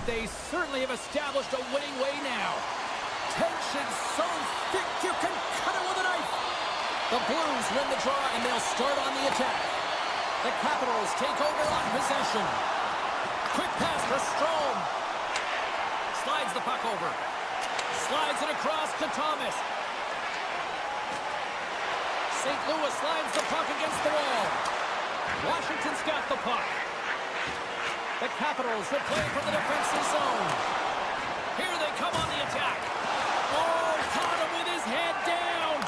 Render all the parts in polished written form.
but they certainly have established a winning way now. Tension so thick you can cut it with a knife. The Blues win the draw, and they'll start on the attack. The Capitals take over on possession. Quick pass for Strome. Slides the puck over. Slides it across to Thomas. St. Louis slides the puck against the wall. Washington's got the puck. The Capitals will play from the defensive zone. Here they come on the attack. Oh, caught him with his head down.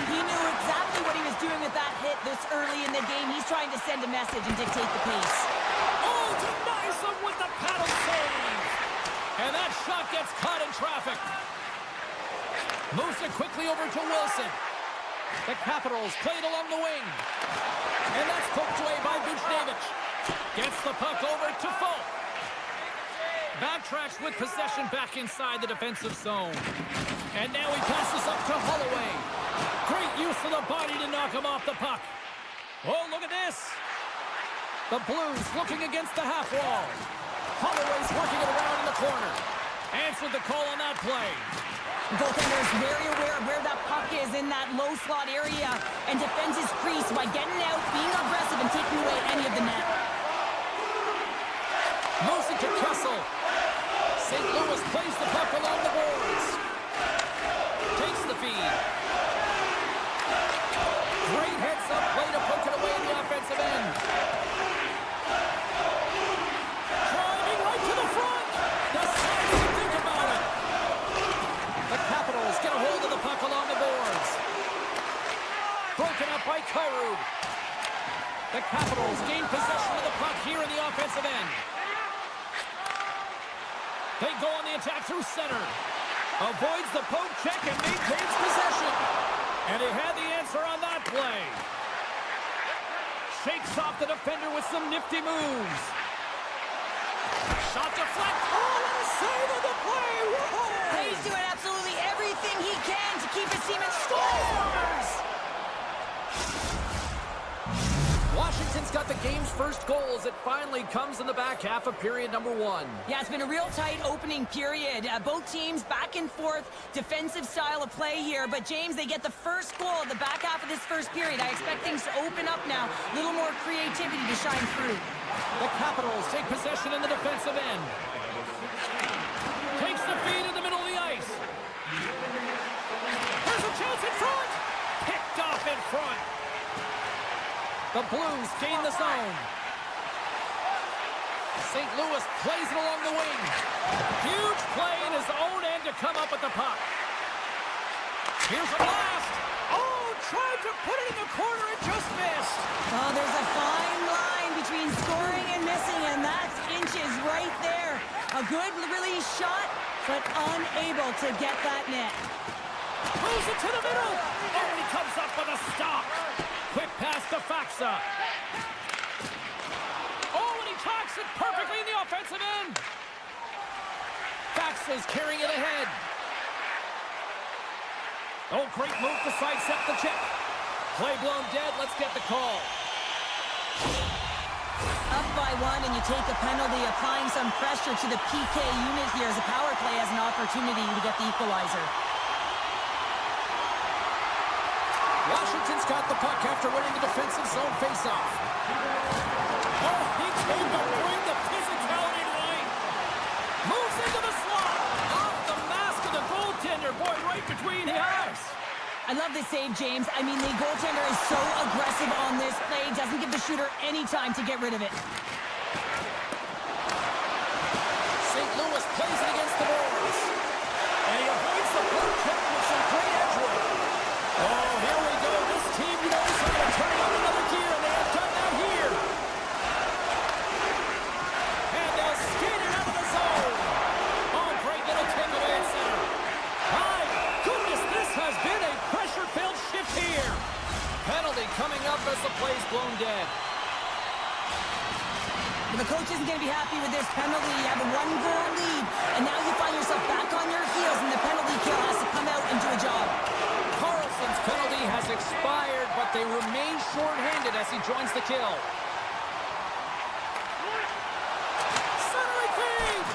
He knew exactly what he was doing with that hit this early in the game. He's trying to send a message and dictate the pace. Oh, denies him with the paddle save. And that shot gets caught in traffic. Moves it quickly over to Wilson. The Capitals play it along the wing. And that's poked away by Buchnevich. Gets the puck over to Folk. Backtracks with possession back inside the defensive zone. And now he passes up to Holloway. Great use of the body to knock him off the puck. Oh, look at this. The Blues looking against the half wall. Holloway's working it around in the corner. Answered the call on that play. The goaltender is very aware of where that puck is in that low slot area and defends his crease by getting out, being aggressive, and taking away any of the net. Moves it to Kessel. St. Louis plays the puck along the boards. Takes the feed. Great heads-up play to poke it away in the offensive end. Driving right to the front. Decides to think about it. The Capitals get a hold of the puck along the boards. Broken up by Kyrou. The Capitals gain possession of the puck here in the offensive end. They go on the attack through center. Avoids the poke check and maintains possession. And he had the answer on that play. Shakes off the defender with some nifty moves. Shot deflect. Oh, what a save of the play. Whoa. He's doing absolutely everything he can to keep his team in scores. Washington's got the game's first goal as it finally comes in the back half of period number 1. Yeah, it's been a real tight opening period. Both teams back and forth, defensive style of play here. But, James, they get the first goal at the back half of this first period. I expect things to open up now. A little more creativity to shine through. The Capitals take possession in the defensive end. Takes the feed in the middle of the ice. There's a chance in front. Picked off in front. The Blues gain the zone. St. Louis plays it along the wing. Huge play in his own end to come up with the puck. Here's a blast. Oh, tried to put it in the corner and just missed. Oh, there's a fine line between scoring and missing, and that's inches right there. A good release shot, but unable to get that net. Moves it to the middle. Oh, he comes up with a stop. Quick pass to Faxa. Oh, and he talks it perfectly in the offensive end. Faxa's carrying it ahead. Oh, great move to sidestep the check. Play blown dead. Let's get the call. Up by 1, and you take a penalty, applying some pressure to the PK unit here as the power play has an opportunity to get the equalizer. Washington's got the puck after winning the defensive zone faceoff. Oh, he came to bring the physicality tonight. Moves into the slot. Off the mask of the goaltender. Boy, right between the eyes. I love this save, James. I mean, the goaltender is so aggressive on this play. Doesn't give the shooter any time to get rid of it. St. Louis plays it against the boards. And he avoids the blue check with some great edge work. Oh, here we go. This team knows how to turn on another gear, and they have done that here. And they'll skate it out of the zone. Oh, great little tip away at center. My goodness, this has been a pressure-filled shift here. Penalty coming up as the play's blown dead. The coach isn't going to be happy with this penalty. You have a 1-goal lead, and now you find yourself back on your heels, and the penalty kill has to come out and do a job. Karlsson's penalty has expired, but they remain short-handed as he joins the kill. Centering feed!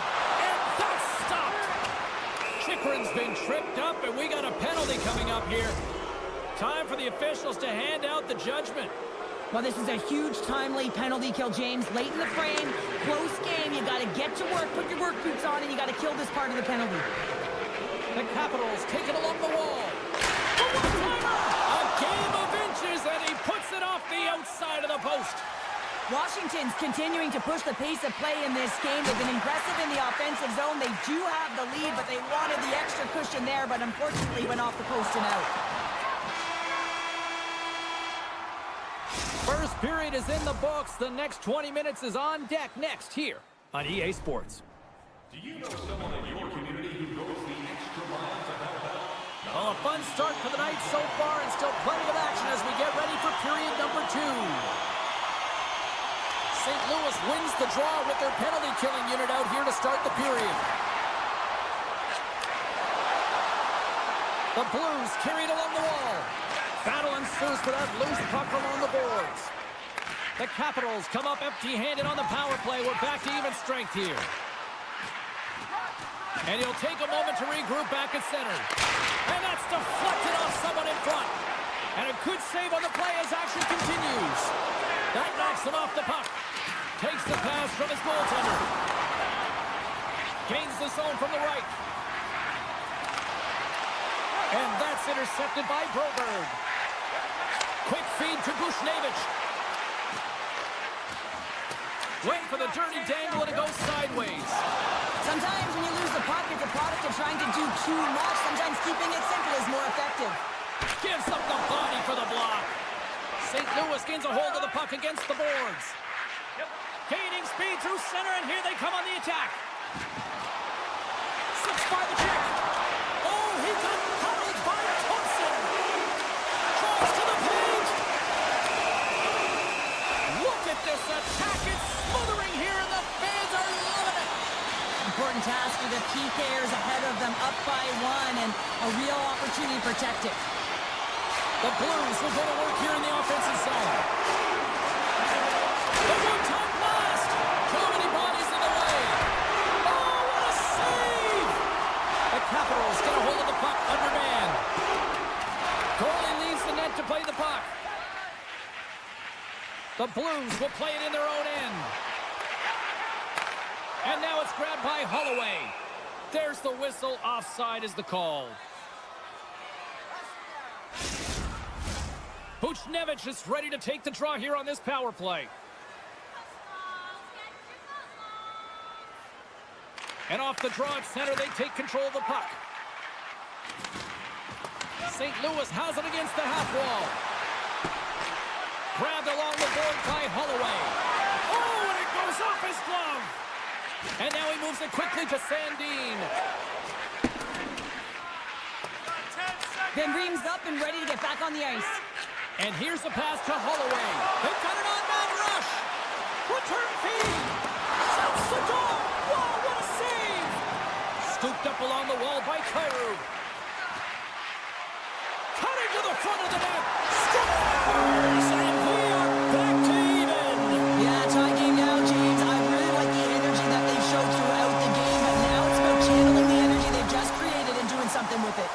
getting tripped up, and we got a penalty coming up here. Time for the officials to hand out the judgment. Well, this is a huge timely penalty kill, James. Late in the frame, close game. You got to get to work, put your work boots on, and you got to kill this part of the penalty. The Capitals take it along the wall. A game of inches, and he puts it off the outside of the post. Washington's continuing to push the pace of play in this game. They've been impressive in the offensive zone. They do have the lead, but they wanted the extra cushion there, but unfortunately went off the post and out. First period is in the books. The next 20 minutes is on deck next here on EA Sports. Do you know someone in your community who goes the extra mile to help out? Well, a fun start for the night so far, and still plenty of action as we get ready for period number 2. St. Louis wins the draw with their penalty-killing unit out here to start the period. The Blues carried along the wall. Battle ensues for that loose puck along the boards. The Capitals come up empty-handed on the power play. We're back to even strength here. And he'll take a moment to regroup back at center. And that's deflected off someone in front. And a good save on the play as action continues. That knocks him off the puck. Takes the pass from his goaltender. Gains the zone from the right. And that's intercepted by Broberg. Quick feed to Bushnevich. Wait for the dirty dangle and it goes sideways. Sometimes when you lose the puck, it's a product of trying to do too much. Sometimes keeping it simple is more effective. Gives up the body for the block. St. Louis gains a hold of the puck against the boards. Gaining speed through center, and here they come on the attack. Slips by the check. Oh, he got hurled by Thompson. Cross to the paint. Look at this attack. It's smothering here, and the fans are loving it. Important task for the PKers ahead of them, up by 1, and a real opportunity to protect it. The Blues will go to work here in the offensive zone. The one-time blast. Too many bodies in the way. Oh, what a save! The Capitals get a hold of the puck under man. Goalie leaves the net to play the puck. The Blues will play it in their own end. And now it's grabbed by Holloway. There's the whistle. Offside is the call. Bushnevich is ready to take the draw here on this power play. And off the draw at center, they take control of the puck. St. Louis has it against the half wall. Grabbed along the board by Holloway. Oh, and it goes off his glove. And now he moves it quickly to Sandin. Then Ream's up and ready to get back on the ice. And here's the pass to Holloway. They've got an on-man rush. Return feed. Shoots the goal. Wow, what a save. Scooped up along the wall by Kyrou. Cutting to the front of the net. Scores! And we are back to even. Yeah, tie game now, James. I really like the energy that they've showed throughout the game, but now it's about channeling the energy they've just created and doing something with it.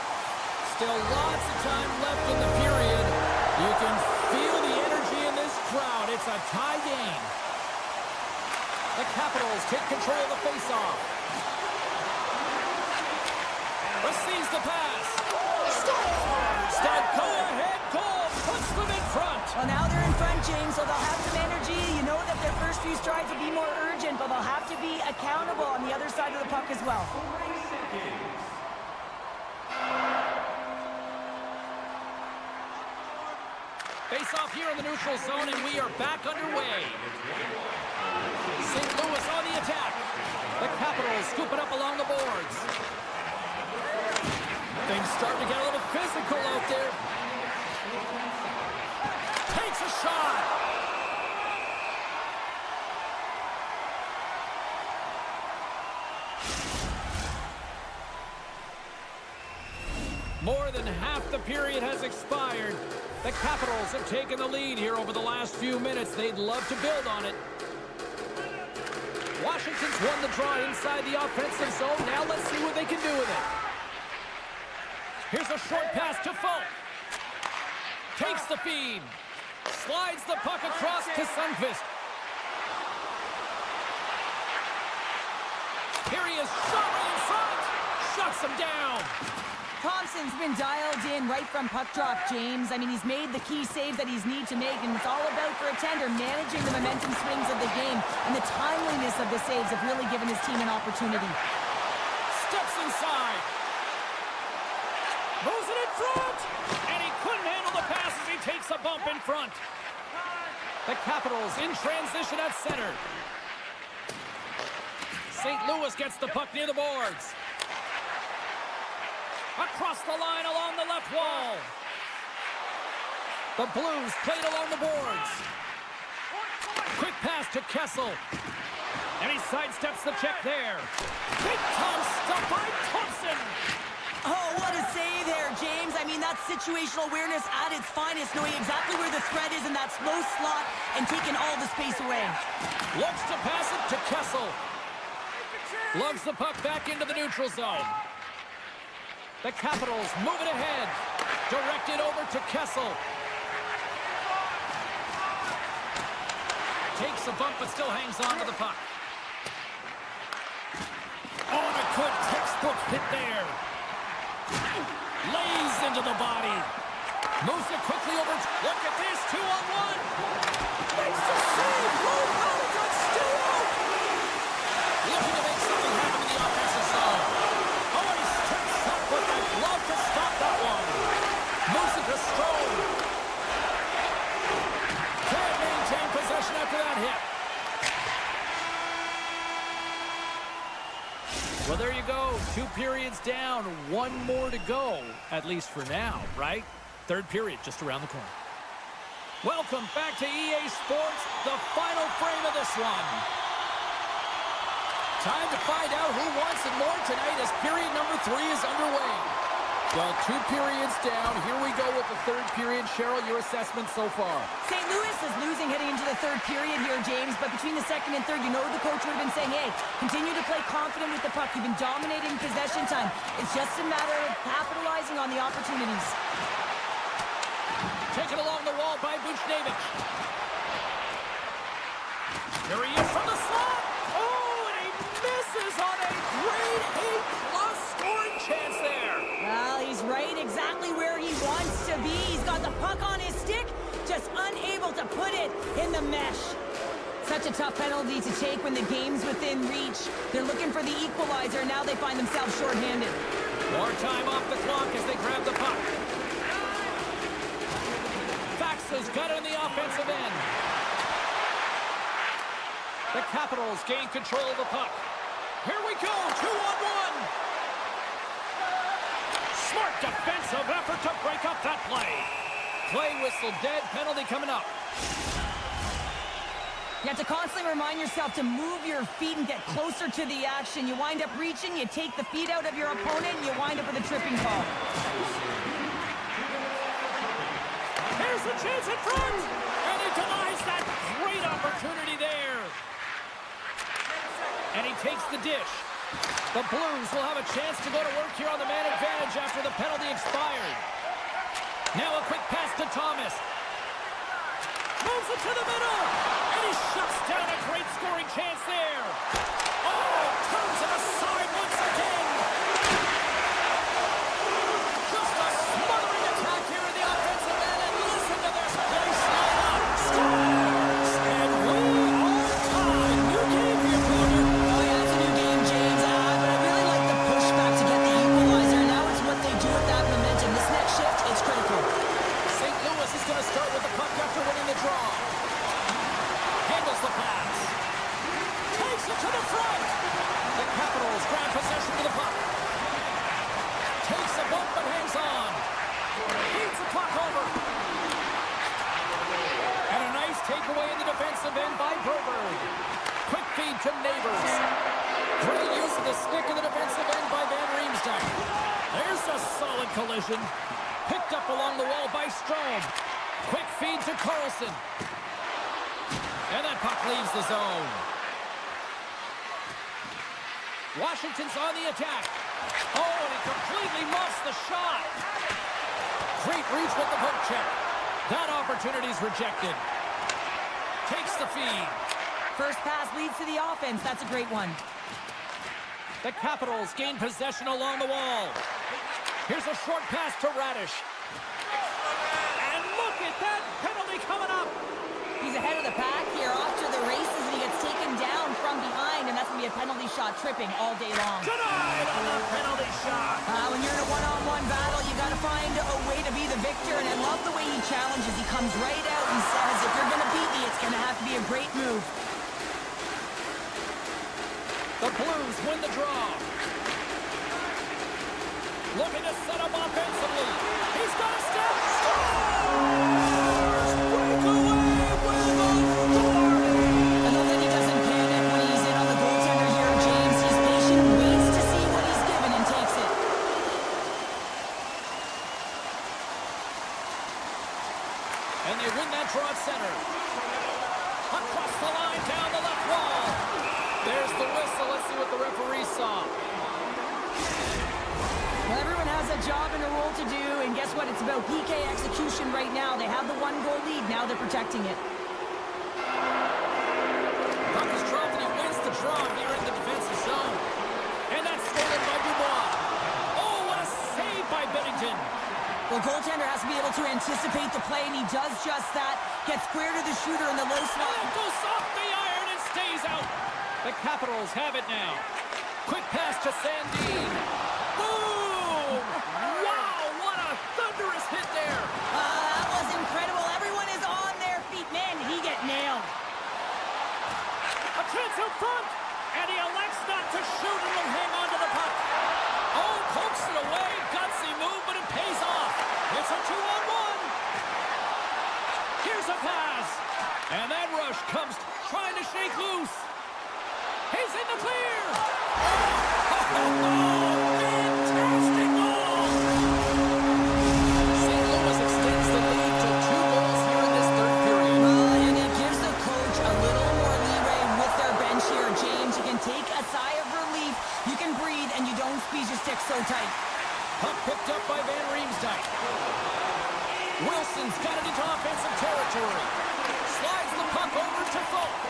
Still lots of time left in the period. You can feel the energy in this crowd. It's a tie game. The Capitals take control of the faceoff. Receives the pass. Scores! That go-ahead goal puts them in front. Well, now they're in front, James, so they'll have some energy. You know that their first few strides will be more urgent, but they'll have to be accountable on the other side of the puck as well. Face off here in the neutral zone, and we are back underway. St. Louis on the attack. The Capitals scoop it up along the boards. Things starting to get a little physical out there. Takes a shot. More than half the period has expired. The Capitals have taken the lead here over the last few minutes. They'd love to build on it. Washington's won the draw inside the offensive zone. Now let's see what they can do with it. Here's a short pass to Folk. Takes the feed. Slides the puck across to Sundqvist. Here he is, shot right in front. Shuts him down. Thompson's been dialed in right from puck drop, James. I mean, he's made the key saves that he's need to make, and it's all about, for a tender, managing the momentum swings of the game, and the timeliness of the saves have really given his team an opportunity. Steps inside. Moves it in front. And he couldn't handle the pass as he takes a bump in front. The Capitals in transition at center. St. Louis gets the puck near the boards. Across the line along the left wall. The Blues played along the boards. Quick pass to Kessel. And he sidesteps the check there. Big time stop by Thompson. Oh, what a save there, James. I mean, that's situational awareness at its finest, knowing exactly where the threat is in that slow slot and taking all the space away. Looks to pass it to Kessel. Lugs the puck back into the neutral zone. The Capitals move it ahead. Directed over to Kessel. Takes a bump but still hangs on to the puck. Oh, and a good textbook hit there. Lays into the body. Moves it quickly over. Look at this, 2-on-1. Makes the save. Oh, got still out. Looking to make something happen in the offensive zone. Oh, he steps up with a glove to stop that one. Moves it to Strome. Can't maintain possession after that hit. Well, there you go. 2 periods down, 1 more to go, at least for now, right? 3rd period just around the corner. Welcome back to EA Sports, the final frame of this one. Time to find out who wants it more tonight as period number 3 is underway. Well, 2 periods down. Here we go with the 3rd period. Cheryl, your assessment so far? St. Louis is losing heading into the 3rd period here, James, but between the 2nd and 3rd, you know the coach would have been saying, hey, continue to play confident with the puck. You've been dominating possession time. It's just a matter of capitalizing on the opportunities. Taken along the wall by Buchnevich. Here he is from the slot. Oh, and he misses on a grade A+ scoring chance there. Well, he's right exactly where he wants to be. He's got the puck on his stick, just unable to put it in the mesh. Such a tough penalty to take when the game's within reach. They're looking for the equalizer. Now they find themselves shorthanded. More time off the clock as they grab the puck. Faxa's got it on the offensive end. The Capitals gain control of the puck. Here we go, 2-on-1. Smart defensive effort to break up that play. Play whistle dead, penalty coming up. You have to constantly remind yourself to move your feet and get closer to the action. You wind up reaching, you take the feet out of your opponent, and you wind up with a tripping call. Here's the chance in front, and he denies that great opportunity there. And he takes the dish. The Blues will have a chance to go to work here on the man advantage after the penalty expired. Now a quick pass to Thomas. Moves it to the middle, and he shuts down a great scoring chance there. Oh, turns it aside once again. Just a smothering attack here in the offensive end, and listen to this place line up. Scores, and we are tied. New game here, Connor. Oh, yeah, it's a new game, James. But I really like the pushback to get the equalizer. Now it's what they do with that momentum. This next shift, it's critical. St. Louis is going to start with the puck after winning the draw. Handles the pass. Takes it to the front. The Capitals grab possession of the puck. Takes a bump but hangs on. Feeds the puck over. And a nice takeaway in the defensive end by Broberg. Quick feed to Neighbors. Great use of the stick in the defensive end by Van Riemsdyk. There's a solid collision. Picked up along the wall by Strome. Quick feed to Karson. And that puck leaves the zone. Washington's on the attack. Oh, and he completely muffs the shot. Great reach with the poke check. That opportunity's rejected. Takes the feed. First pass leads to the offense. That's a great one. The Capitals gain possession along the wall. Here's a short pass to Radish. And look at that penalty coming up. He's ahead of the pack here, off to the races, and he gets taken down from behind, and that's going to be a penalty shot tripping all day long. Denied on the penalty shot. When you're in a one-on-one battle, you got to find a way to be the victor, and I love the way he challenges. He comes right out and says, if you're going to beat me, it's going to have to be a great move. The Blues win the draw. Looking to set up offensively. He's got a step. Scores! Breakaway with authority. I love that he doesn't panic when he's in on the goaltender here, James. He's patient, waits to see what he's given, and takes it. And they win that draw at center. Across the line, down the left wall. There's the whistle. Let's see what the referee saw. Well, everyone has a job and a role to do, and guess what? It's about PK execution right now. They have the one-goal lead. Now they're protecting it. Puck is dropped, and he wins the draw here in the defensive zone. And that's stolen by Dubois. Oh, what a save by Bennington. The goaltender has to be able to anticipate the play, and he does just that. Gets square to the shooter in the low slot. And it goes off the iron and stays out. The Capitals have it now. Quick pass to Sandin. Boom! Wow, what a thunderous hit there. That was incredible. Everyone is on their feet. Man, did he get nailed. A chance out front. And he elects not to shoot and will hang on to the puck. Oh, pokes it away. Gutsy move, but it pays off. It's a 2-on-1. Here's a pass. And that rush comes trying to shake loose. He's in the clear. Fantastic goal. St. Louis extends the lead to 2 goals here in this third period. And it gives the coach a little more leeway with their bench here, James. You can take a sigh of relief, you can breathe, and you don't squeeze your stick so tight. Puck picked up by Van Riemsdyk. Wilson's got it into offensive territory. Slides the puck over to Folk.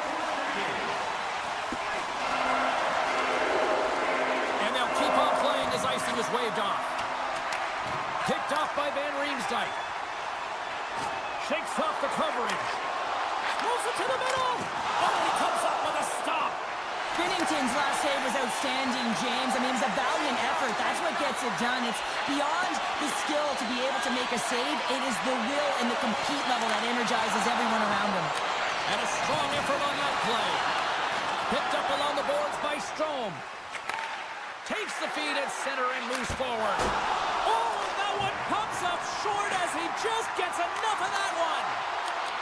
And they'll keep on playing as icing is waved off. Picked off by Van Riemsdyk. Shakes off the coverage. Moves it to the middle. Oh, he comes up with a stop. Binnington's last save was outstanding, James. I mean, it was a valiant effort. That's what gets it done. It's beyond the skill to be able to make a save. It is the will and the compete level that energizes everyone around him. And a strong effort on that play. Picked up along the boards by Strome. Takes the feed at center and moves forward. Oh, that one comes up short as he just gets enough of that one.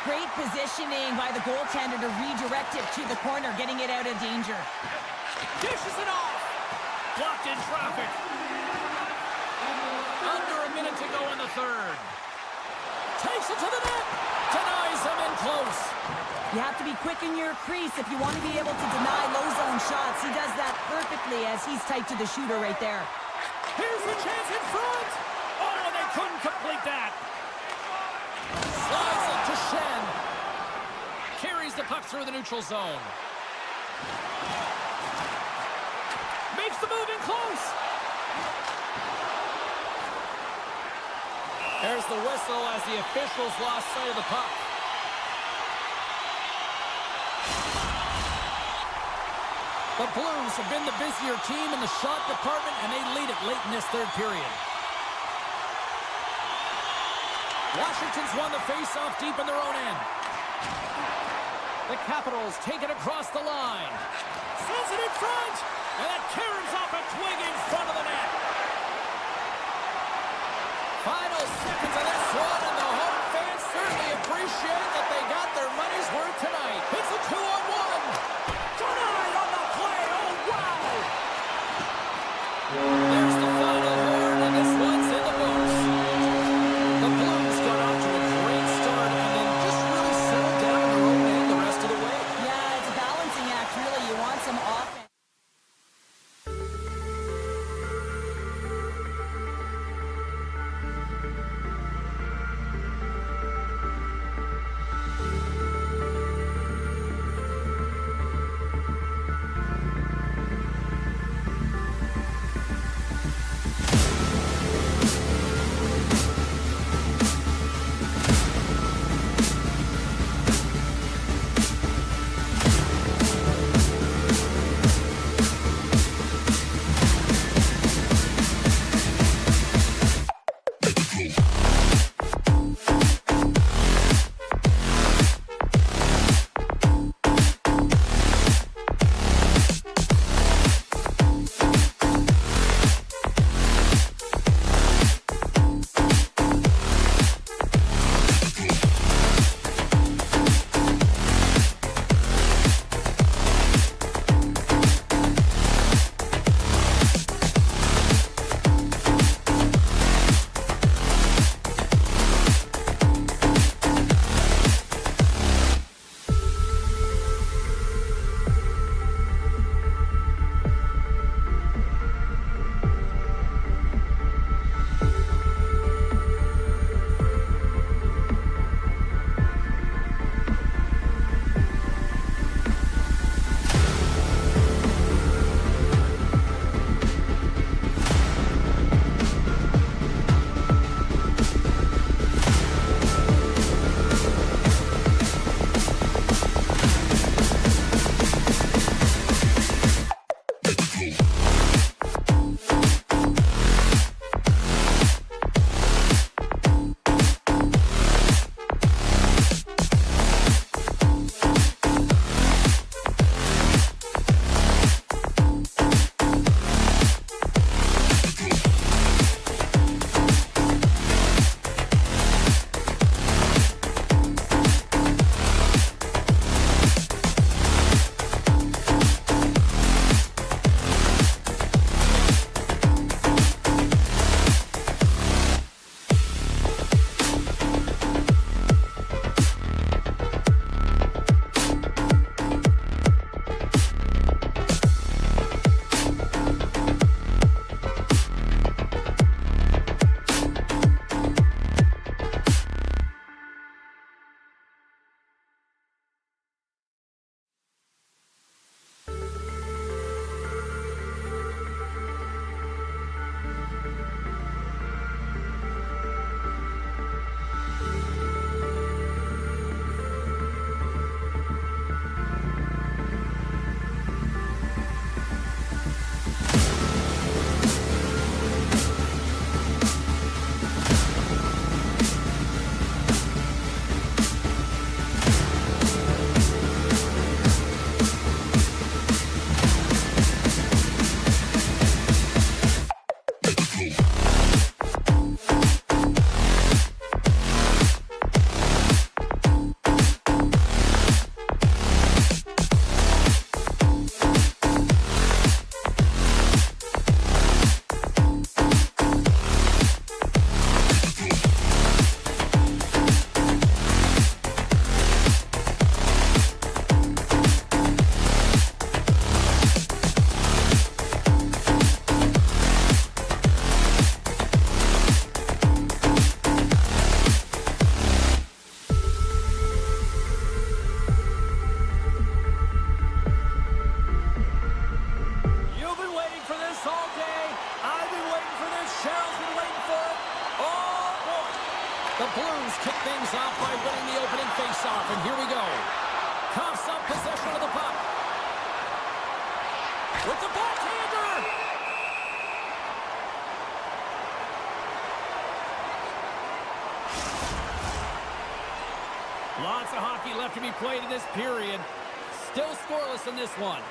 Great positioning by the goaltender to redirect it to the corner, getting it out of danger. Dishes it off. Blocked in traffic. Under a minute to go in the third. Takes it to the net. Denies him in close. You have to be quick in your crease if you want to be able to deny low zone shots. He does that perfectly as he's tight to the shooter right there. Here's the chance in front. Oh, and they couldn't complete that. Slides it to Shen. Carries the puck through the neutral zone. Makes the move in close. There's the whistle as the officials lost sight of the puck. The Blues have been the busier team in the shot department, and they lead it late in this third period. Washington's won the face-off deep in their own end. The Capitals take it across the line. Sends it in front, and that carries off a twig in front of the net. Final seconds of this one, and the home fans certainly appreciate that they got their money's worth tonight. It's a 2-on-1. Denied on the play. Oh, wow. There's the final horn, and this one's in the books. The Blues got off to a great start and then just really settled down in their own end the rest of the way. Yeah, it's a balancing act, really. You want some offense. with the backhander. Lots of hockey left to be played in this period. Still scoreless in this one.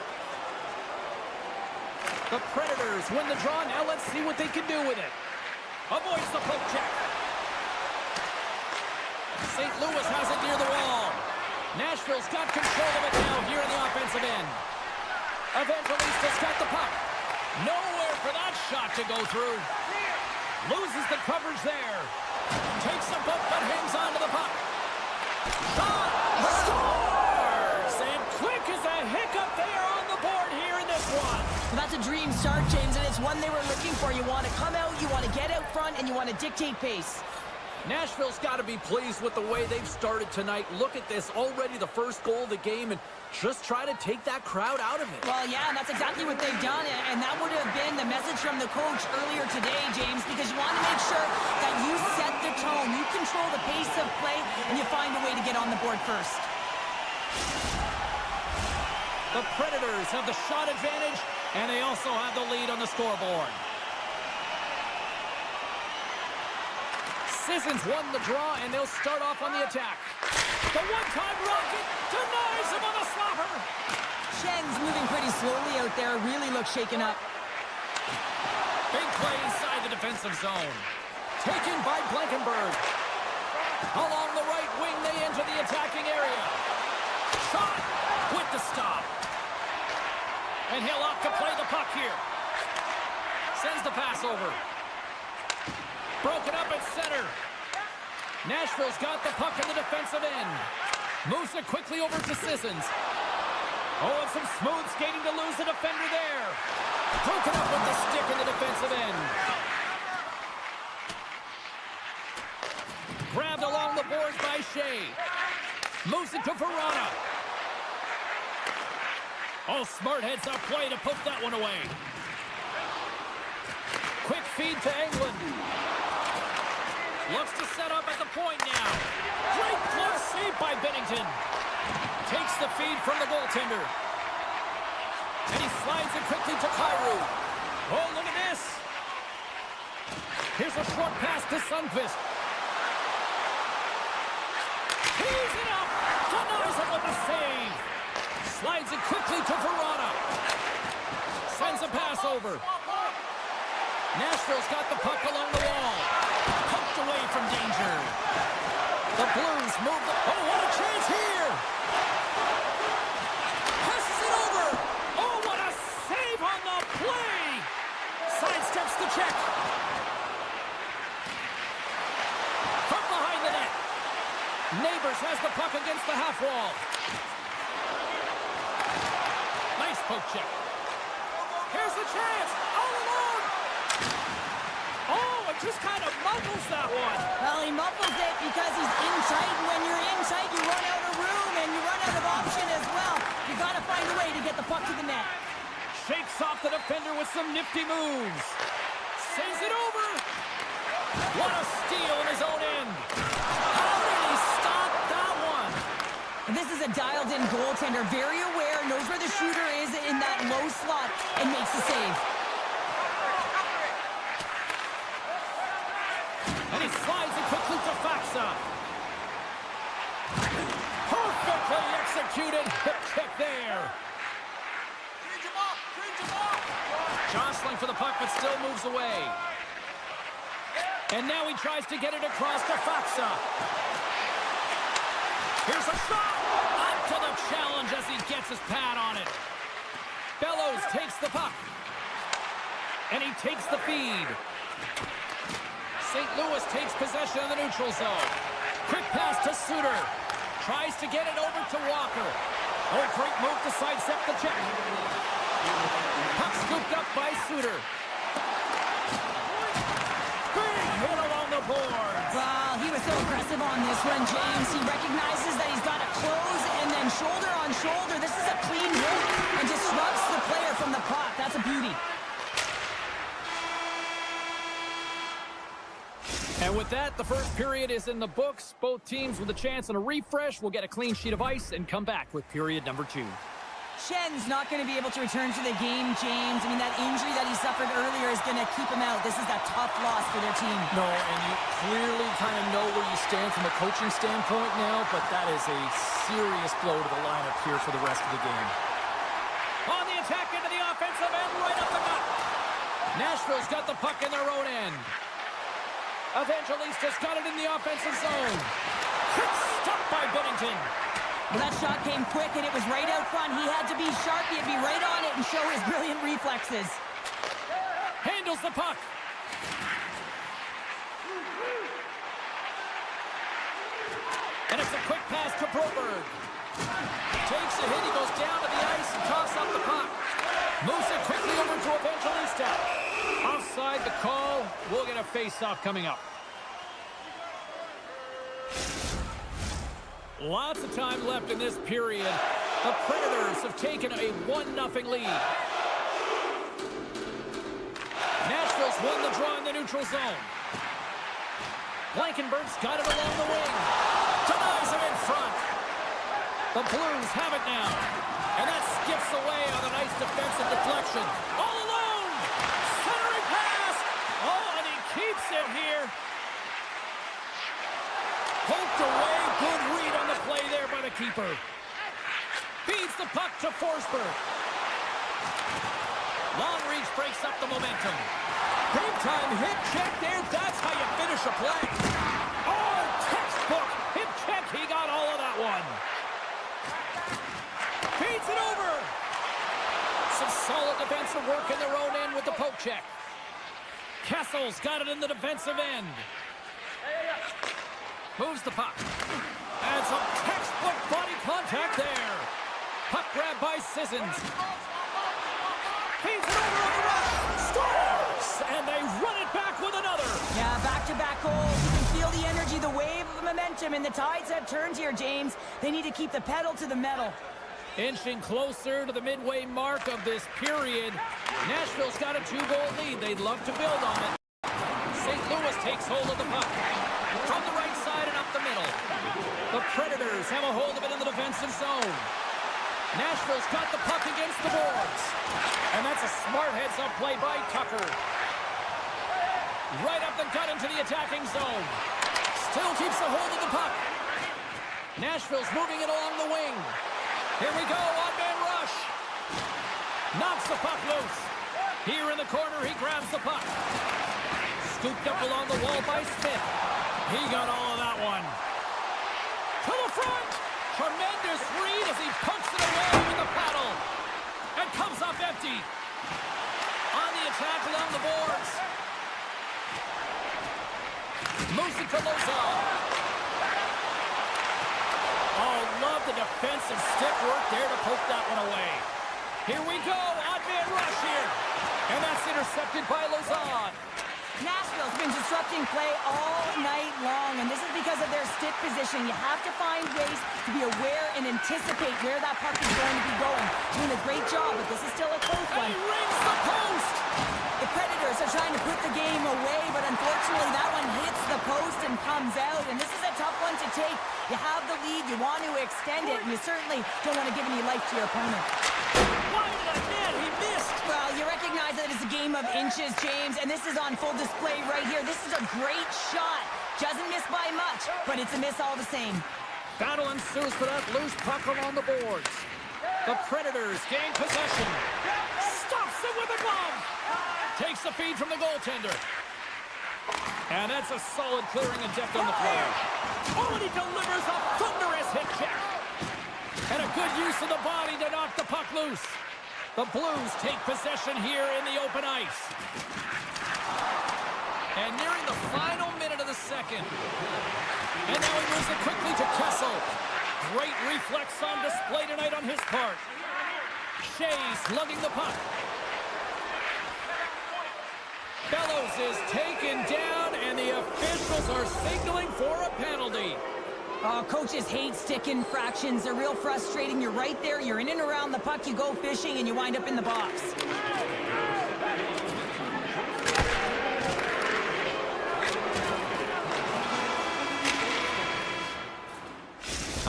The Predators win the draw. Now let's see what they can do with it. Avoids the poke check. St. Louis has it near the wall. Nashville's got control of it now here in the offensive end. Evangelista's got the puck. Nowhere for that shot to go through. Loses the coverage there. Takes a bump but hangs on to the puck. Shot! Scores! And quick as a hiccup, they are on the board here in this one. Well, that's a dream start, James, and it's one they were looking for. You want to come out, you want to get out front, and you want to dictate pace. Nashville's got to be pleased with the way they've started tonight. Look at this, already the first goal of the game, and just try to take that crowd out of it. Well, yeah, and that's exactly what they've done, and that would have been the message from the coach earlier today, James, because you want to make sure that you set the tone, you control the pace of play, and you find a way to get on the board first. The Predators have the shot advantage, and they also have the lead on the scoreboard. Sissons won the draw, and they'll start off on the attack. The one-time rocket denies him on the slapper. Schen's moving pretty slowly out there, really looks shaken up. Big play inside the defensive zone. Taken by Blankenberg. Along the right wing, they enter the attacking area. Shot with the stop. And he'll opt to play the puck here. Sends the pass over. Broken up at center. Nashville's got the puck in the defensive end. Moves it quickly over to Sissons. Oh, and some smooth skating to lose the defender there. Broken up with the stick in the defensive end. Grabbed along the boards by Shea. Moves it to Verona. Oh, smart heads-up play to poke that one away. Quick feed to England. Looks to set up at the point now. Great glove save by Bennington. Takes the feed from the goaltender. And he slides it quickly to Kyrou. Oh, look at this. Here's a short pass to Sundqvist. He's it up. Denies him with the save. Slides it quickly to Verona. Sends a pass over. Nashville's got the puck along the wall. Pumped away from danger. The Blues move the... Oh, what a chance here! Passes it over! Oh, what a save on the play! Sidesteps the check. From behind the net. Neighbors has the puck against the half wall. Nice poke check. Here's the chance! All alone! Oh, it just kind of muffles that one. Well, he muffles it because he's in tight, and when you're in tight, you run out of room, and you run out of option as well. You got to find a way to get the puck to the net. Shakes off the defender with some nifty moves. Sends it over. What a steal in his own end. How did he stop that one? And this is a dialed-in goaltender, very aware, knows where the shooter is in that low slot, and makes the save. And he slides it quickly to Faxa. Perfectly executed. Hip check there. Jostling for the puck, but still moves away. And now he tries to get it across to Faxa. Here's a shot. Up to the challenge as he gets his pad on it. Bellows takes the puck. And he takes the feed. St. Louis takes possession of the neutral zone. Quick pass to Suter. Tries to get it over to Walker. Oh, great move to sidestep the check. Puck scooped up by Suter. Big hit along the boards. Well, he was so aggressive on this one, James. He recognizes that he's got to close and then shoulder on shoulder. This is a clean hit and disrupts the player from the puck. That's a beauty. And with that, the first period is in the books. Both teams with a chance on a refresh will get a clean sheet of ice and come back with period number 2. Schen's not going to be able to return to the game, James. I mean, that injury that he suffered earlier is going to keep him out. This is a tough loss for their team. No, and you clearly kind of know where you stand from a coaching standpoint now, but that is a serious blow to the lineup here for the rest of the game. On the attack into the offensive end, right up the gut. Nashville's got the puck in their own end. Evangelista's got it in the offensive zone. Quick stop by Binnington. Well, that shot came quick, and it was right out front. He had to be sharp. He had to be right on it and show his brilliant reflexes. Handles the puck. And it's a quick pass to Broberg. Takes a hit. He goes down to the ice and tosses up the puck. Moves it quickly over to Evangelista. Offside the call. We'll get a face-off coming up. Lots of time left in this period. The Predators have taken a 1-0 lead. Nashville's won the draw in the neutral zone. Blankenberg's got it along the wing. Denies him in front. The Blues have it now. And that skips away on a nice defensive deflection. All alone! Centering pass! Oh, and he keeps it here. Poked away. Good read on the play there by the keeper. Feeds the puck to Forsberg. Long reach breaks up the momentum. Big time hip check there. That's how you finish a play. Oh, textbook hip check. He got all of that one. Feeds it over. Some solid defensive work in their own end with the poke check. Kessel's got it in the defensive end. Moves the puck. And some textbook body contact there. Puck grab by Sissons. Feeds it over on the rush. Scores! And they run it back with another. Yeah, back-to-back goals. You can feel the energy, the wave of momentum, and the tides have turned here, James. They need to keep the pedal to the metal. Inching closer to the midway mark of this period. Nashville's got a 2-goal lead. They'd love to build on it. St. Louis takes hold of the puck. From the right side and up the middle. The Predators have a hold of it in the defensive zone. Nashville's got the puck against the boards. And that's a smart heads-up play by Tucker. Right up the gut into the attacking zone. Still keeps a hold of the puck. Nashville's moving it along the wing. Here we go, one-man rush. Knocks the puck loose. Here in the corner, he grabs the puck. Scooped up along the wall by Smith. He got all of that one. To the front. Tremendous read as he pokes it away with the paddle. And comes up empty. On the attack along the boards. Moves it to Lozon. Oh, love the defensive stick work there to poke that one away. Here we go. Odd man rush here. And that's intercepted by Lozon. Nashville's been disrupting play all night long, and this is because of their stick position. You have to find ways to be aware and anticipate where that puck is going to be going. Doing a great job, but this is still a close one. And he rings the post! The Predators are trying to put the game away, but unfortunately that one hits the post and comes out, and this is a tough one to take. You have the lead, you want to extend it, and you certainly don't want to give any life to your opponent. Why did I net? He missed! Well, you recognize that it's a game of inches, James, and this is on full display right here. This is a great shot. Doesn't miss by much, but it's a miss all the same. Battle ensues for that loose puck along the boards. The Predators gain possession. Stops it with a glove. Takes the feed from the goaltender. And that's a solid clearing and depth on the play. Oh, and he delivers a thunderous hit check. And a good use of the body to knock the puck loose. The Blues take possession here in the open ice. And nearing the final minute of the second. And now he moves it quickly to Kessel. Great reflex on display tonight on his part. Shea's lugging the puck. Bellows is taken down, and the officials are signaling for a penalty. Oh, coaches hate stick infractions. They're real frustrating. You're right there. You're in and around the puck. You go fishing, and you wind up in the box.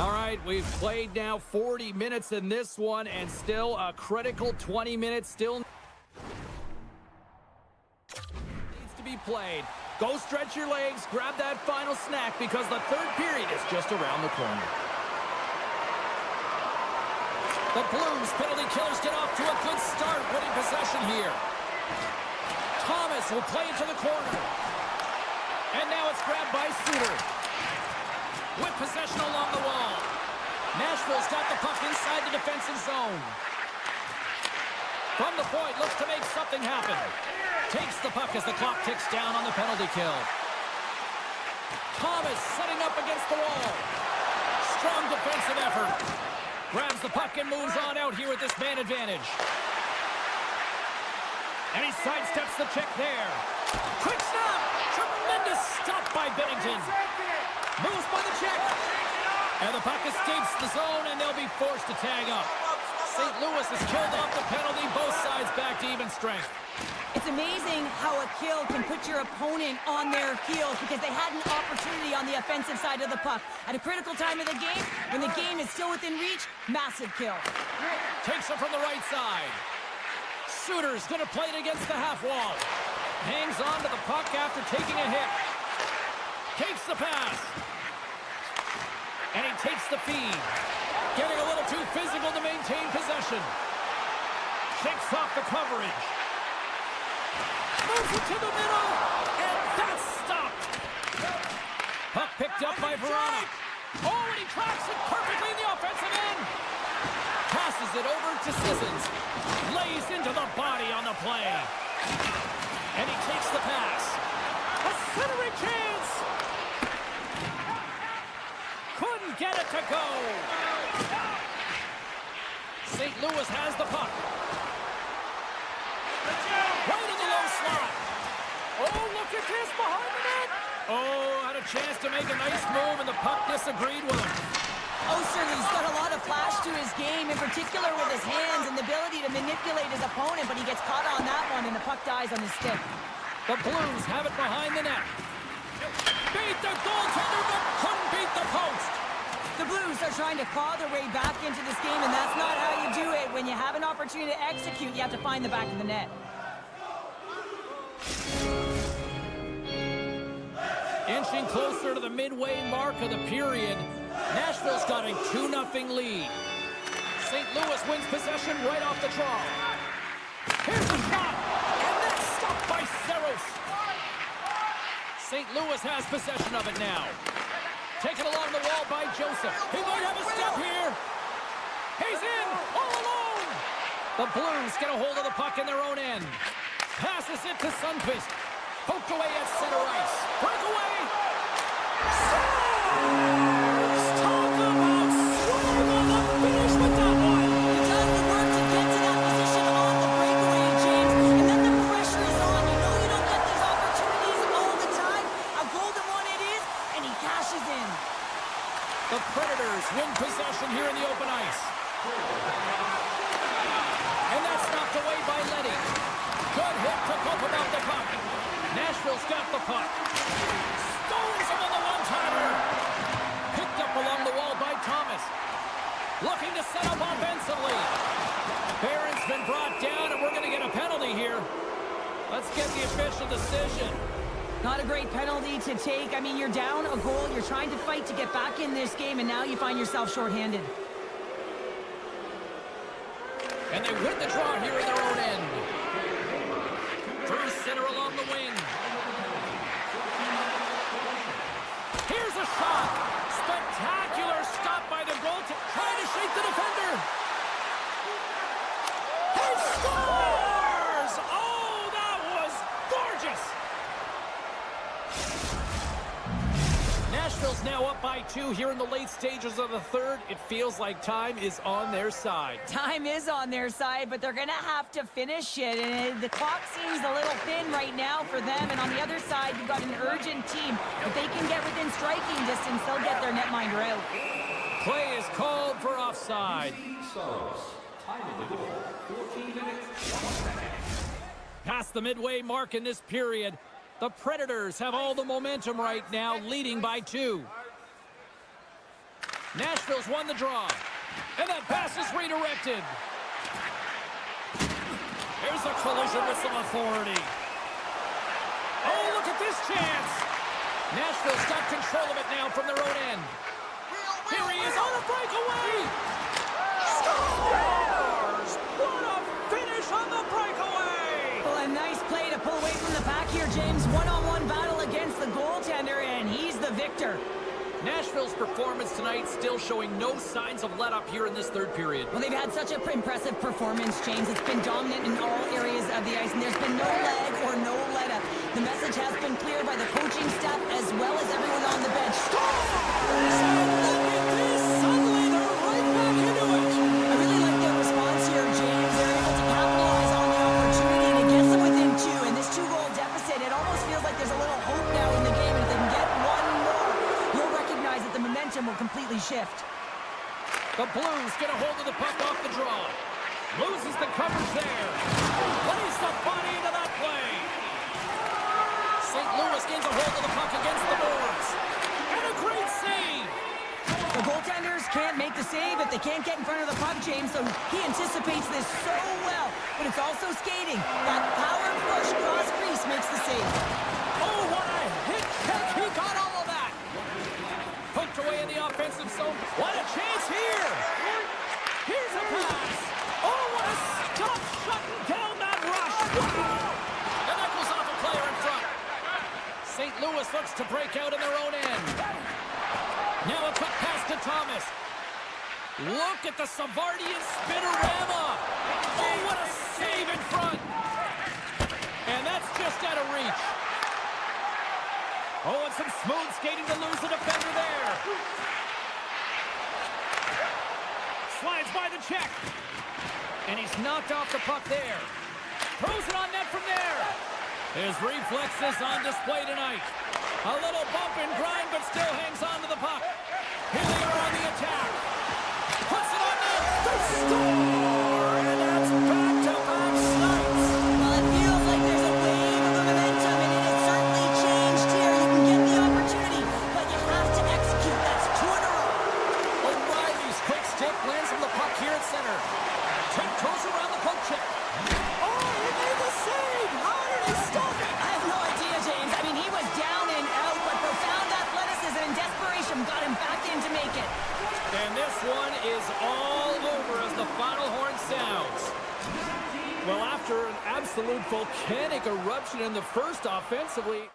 All right, we've played now 40 minutes in this one, and still a critical 20 minutes still needs to be played. Go stretch your legs, grab that final snack, because the third period is just around the corner. The Blues penalty killers get off to a good start, winning possession here. Thomas will play it to the corner. And now it's grabbed by Suter. With possession along the wall. Nashville's got the puck inside the defensive zone. From the point, looks to make something happen. Takes the puck as the clock ticks down on the penalty kill. Thomas setting up against the wall. Strong defensive effort. Grabs the puck and moves on out here with this man advantage. And he sidesteps the check there. Quick snap! Tremendous stop by Bennington. Moves by the check. And the puck escapes the zone, and they'll be forced to tag up. St. Louis has killed off the penalty. Both sides back to even strength. It's amazing how a kill can put your opponent on their heels because they had an opportunity on the offensive side of the puck. At a critical time of the game, when the game is still within reach, massive kill. Takes it from the right side. Suter's going to play it against the half wall. Hangs on to the puck after taking a hit. Takes the pass. And he takes the feed. Getting a little too physical to maintain possession. Shakes off the coverage. Moves it to the middle. And that's stopped. Puck picked up by Verona. Oh, and he tracks it perfectly in the offensive end. Passes it over to Sissons. Lays into the body on the play. And he takes the pass. A centering chance. Couldn't get it to go. St. Louis has the puck. Right in the low slot. Oh, look at this behind the net. Oh, had a chance to make a nice move, and the puck disagreed with him. Osterley's got a lot of flash to his game, in particular with his hands and the ability to manipulate his opponent, but he gets caught on that one, and the puck dies on his stick. The Blues have it behind the net. Beat the goaltender, but couldn't beat the post. The Blues are trying to claw their way back into this game, and that's not how you do it. When you have an opportunity to execute, you have to find the back of the net. Inching closer to the midway mark of the period, Nashville's got a 2-0 lead. St. Louis wins possession right off the draw. Here's the shot, and that's stopped by Saros. St. Louis has possession of it now. Taken along the wall by Joseph. He might have a step here. He's in, all alone. The Blues get a hold of the puck in their own end. Passes it to Sundqvist. Poked away at center ice. Breakaway. Scores! Talk about swing on the finish with that one. He does the work to get to that position on the breakaway, James, and then the pressure is on. You know you don't get these opportunities all the time. A golden one it is, and he cashes in. The Predators win possession here in the open ice. And that's knocked away by Leddy. Good hit to poke him off the puck. Nashville's got the puck. Stones him on the one-timer. Picked up along the wall by Thomas. Looking to set up offensively. Barron's been brought down, and we're going to get a penalty here. Let's get the official decision. Not a great penalty to take. I mean, you're down a goal. You're trying to fight to get back in this game, and now you find yourself shorthanded. And they win the draw here in their own end. Through center along the wing. Here's a shot. Spectacular stop by the goaltender. Trying to shake the defender. He scores! Oh, that was gorgeous. Nashville's now up by 2 here in the late stages of the third. It feels like time is on their side. Time is on their side, but they're going to have to finish it. And the clock seems a little thin right now for them. And on the other side, you've got an urgent team. If they can get within striking distance, they'll get their netminder out. Play is called for offside. Past the midway mark in this period, the Predators have all the momentum right now, leading by 2. Nashville's won the draw. And that pass is redirected. Here's a collision with some authority. Oh, look at this chance. Nashville's got control of it now from their own end. Here he is on a breakaway. Scores! What a finish on the breakaway! Well, a nice play to pull away from the pack here, James. One-on-one battle against the goaltender, and he's the victor. Nashville's performance tonight still showing no signs of let-up here in this third period. Well, they've had such an impressive performance, James. It's been dominant in all areas of the ice, and there's been no lag or no let-up. The message has been clear by the coaching staff as well as everyone on the bench. Scores! Look at this! Suddenly they're right back into it! I really like their response here, James. They're able to capitalize on the opportunity to get them within two, and this two-goal deficit, it almost feels like there's a little hope now in the game. If they can get one more, you'll recognize that the momentum will completely shift. The Blues get a hold of the puck off the draw. Loses the coverage there. Plays the body into that play. St. Louis gains a hold of the puck against the boards. And a great save. The goaltenders can't make the save if they can't get in front of the puck, James, so he anticipates this so well. But it's also skating. That power push cross crease makes the save. Oh, what a hit check. He got all of that. Poked away in the offensive zone. What a chance here. Here's a pass. Oh, what a stop shutting down that rush. And that goes off a player in front. St. Louis looks to break out in their own end. Now a quick pass to Thomas. Look at the Savardian spinorama. Oh, what a save in front. And that's just out of reach. Oh, and some smooth skating to lose the defender there. Slides by the check. And he's knocked off the puck there. Throws it on net from there. His reflexes on display tonight. A little bump and grind, but still hangs on to the puck. Here they are on the attack. Puts it on net. They score! And that's back-to-back snites. Well, it feels like there's a wave of momentum, and it has certainly changed here. You can get the opportunity, but you have to execute. That's two in a row. O'Reilly's quick stick lands on the puck here at center. Tiptoes around the poke check. Oh, he made the save! How did he stop it? I have no idea, James. I mean, he was down and out, but profound athleticism and desperation got him back in to make it. And this one is all over as the final horn sounds. Well, after an absolute volcanic eruption in the first offensively...